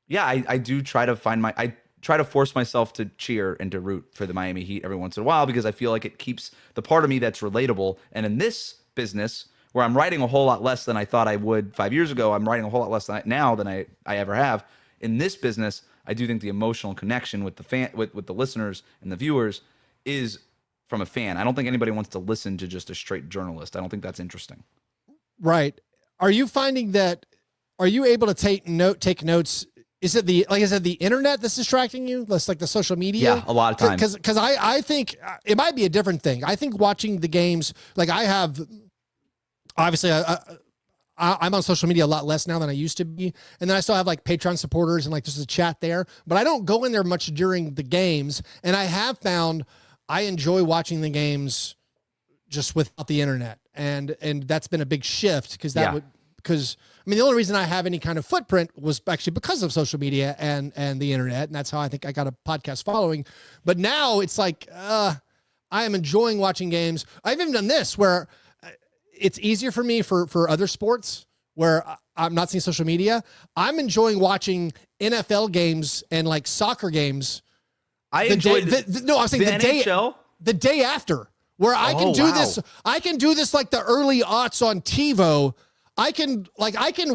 yeah, I do try to I try to force myself to cheer and to root for the Miami Heat every once in a while, because I feel like it keeps the part of me that's relatable. And in this business, where I'm writing a whole lot less than I thought I would 5 years ago, I'm writing a whole lot less now than I ever have. In this business, I do think the emotional connection with the fan, with the listeners and the viewers, is from a fan. I don't think anybody wants to listen to just a straight journalist. I don't think that's interesting. Right. Are you finding that? Are you able to take notes? Is it the internet that's distracting you? That's like the social media? Yeah, a lot of times. Because I think it might be a different thing. I think watching the games, like I have, obviously I'm on social media a lot less now than I used to be. And then I still have like Patreon supporters and like just a chat there, but I don't go in there much during the games. And I have found I enjoy watching the games just without the internet. And that's been a big shift, because I mean, the only reason I have any kind of footprint was actually because of social media and the internet. And that's how I think I got a podcast following. But now it's like, I am enjoying watching games. I've even done this where it's easier for me for other sports where I'm not seeing social media. I'm enjoying watching NFL games and like soccer games. I enjoyed the day after, where I can do this. I can do this like the early aughts on TiVo. I can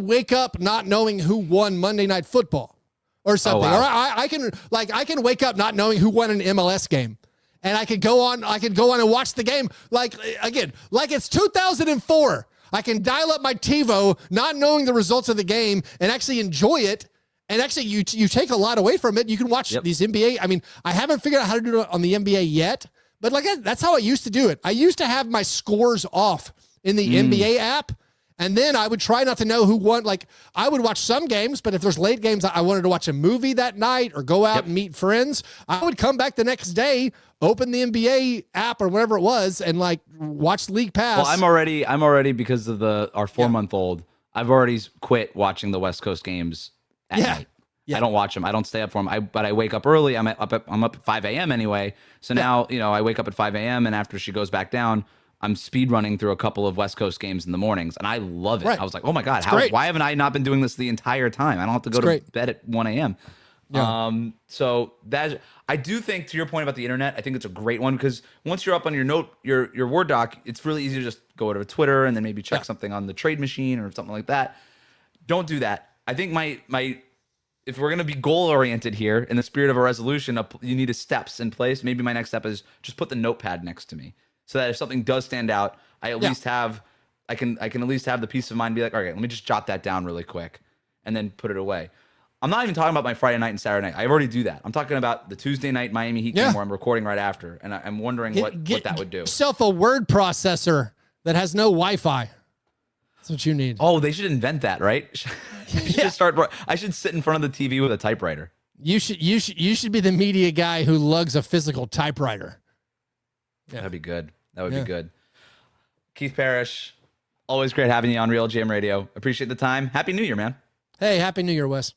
wake up not knowing who won Monday Night Football or something. Or I can wake up not knowing who won an MLS game. And I could go on and watch the game like it's 2004. I can dial up my TiVo, not knowing the results of the game, and actually enjoy it. And actually, you take a lot away from it. You can watch these NBA. I mean, I haven't figured out how to do it on the NBA yet, but like that's how I used to do it. I used to have my scores off in the NBA app. And then I would try not to know who won. Like, I would watch some games, but if there's late games, I wanted to watch a movie that night or go out and meet friends, I would come back the next day, open the NBA app or whatever it was, and like watch League Pass. Well, I'm already because of our 4-month-old, I've already quit watching the West Coast games at night. Yeah. I don't watch them. I don't stay up for them. But I wake up early. I'm up at 5 a.m. anyway. So now, I wake up at 5 a.m. and after she goes back down, I'm speed running through a couple of West Coast games in the mornings, and I love it. Right. I was like, oh my God, why haven't I not been doing this the entire time? I don't have to go to bed at 1 a.m. Yeah. So I do think, to your point about the internet, I think it's a great one, because once you're up on your Word doc, it's really easy to just go to Twitter and then maybe check something on the trade machine or something like that. Don't do that. I think if we're going to be goal oriented here in the spirit of a resolution, you need steps in place. Maybe my next step is just put the notepad next to me, so that if something does stand out, I at least have, I can at least have the peace of mind to be like, all right, let me just jot that down really quick and then put it away. I'm not even talking about my Friday night and Saturday night. I already do that. I'm talking about the Tuesday night Miami Heat game where I'm recording right after, and I'm wondering what that would do. Yourself a word processor that has no Wi-Fi. That's what you need. Oh, they should invent that, right? I should sit in front of the TV with a typewriter. You should be the media guy who lugs a physical typewriter. Yeah. That'd be good. That would be good. Keith Parish, always great having you on Real Jam Radio. Appreciate the time. Happy New Year, man. Hey, Happy New Year, Wes.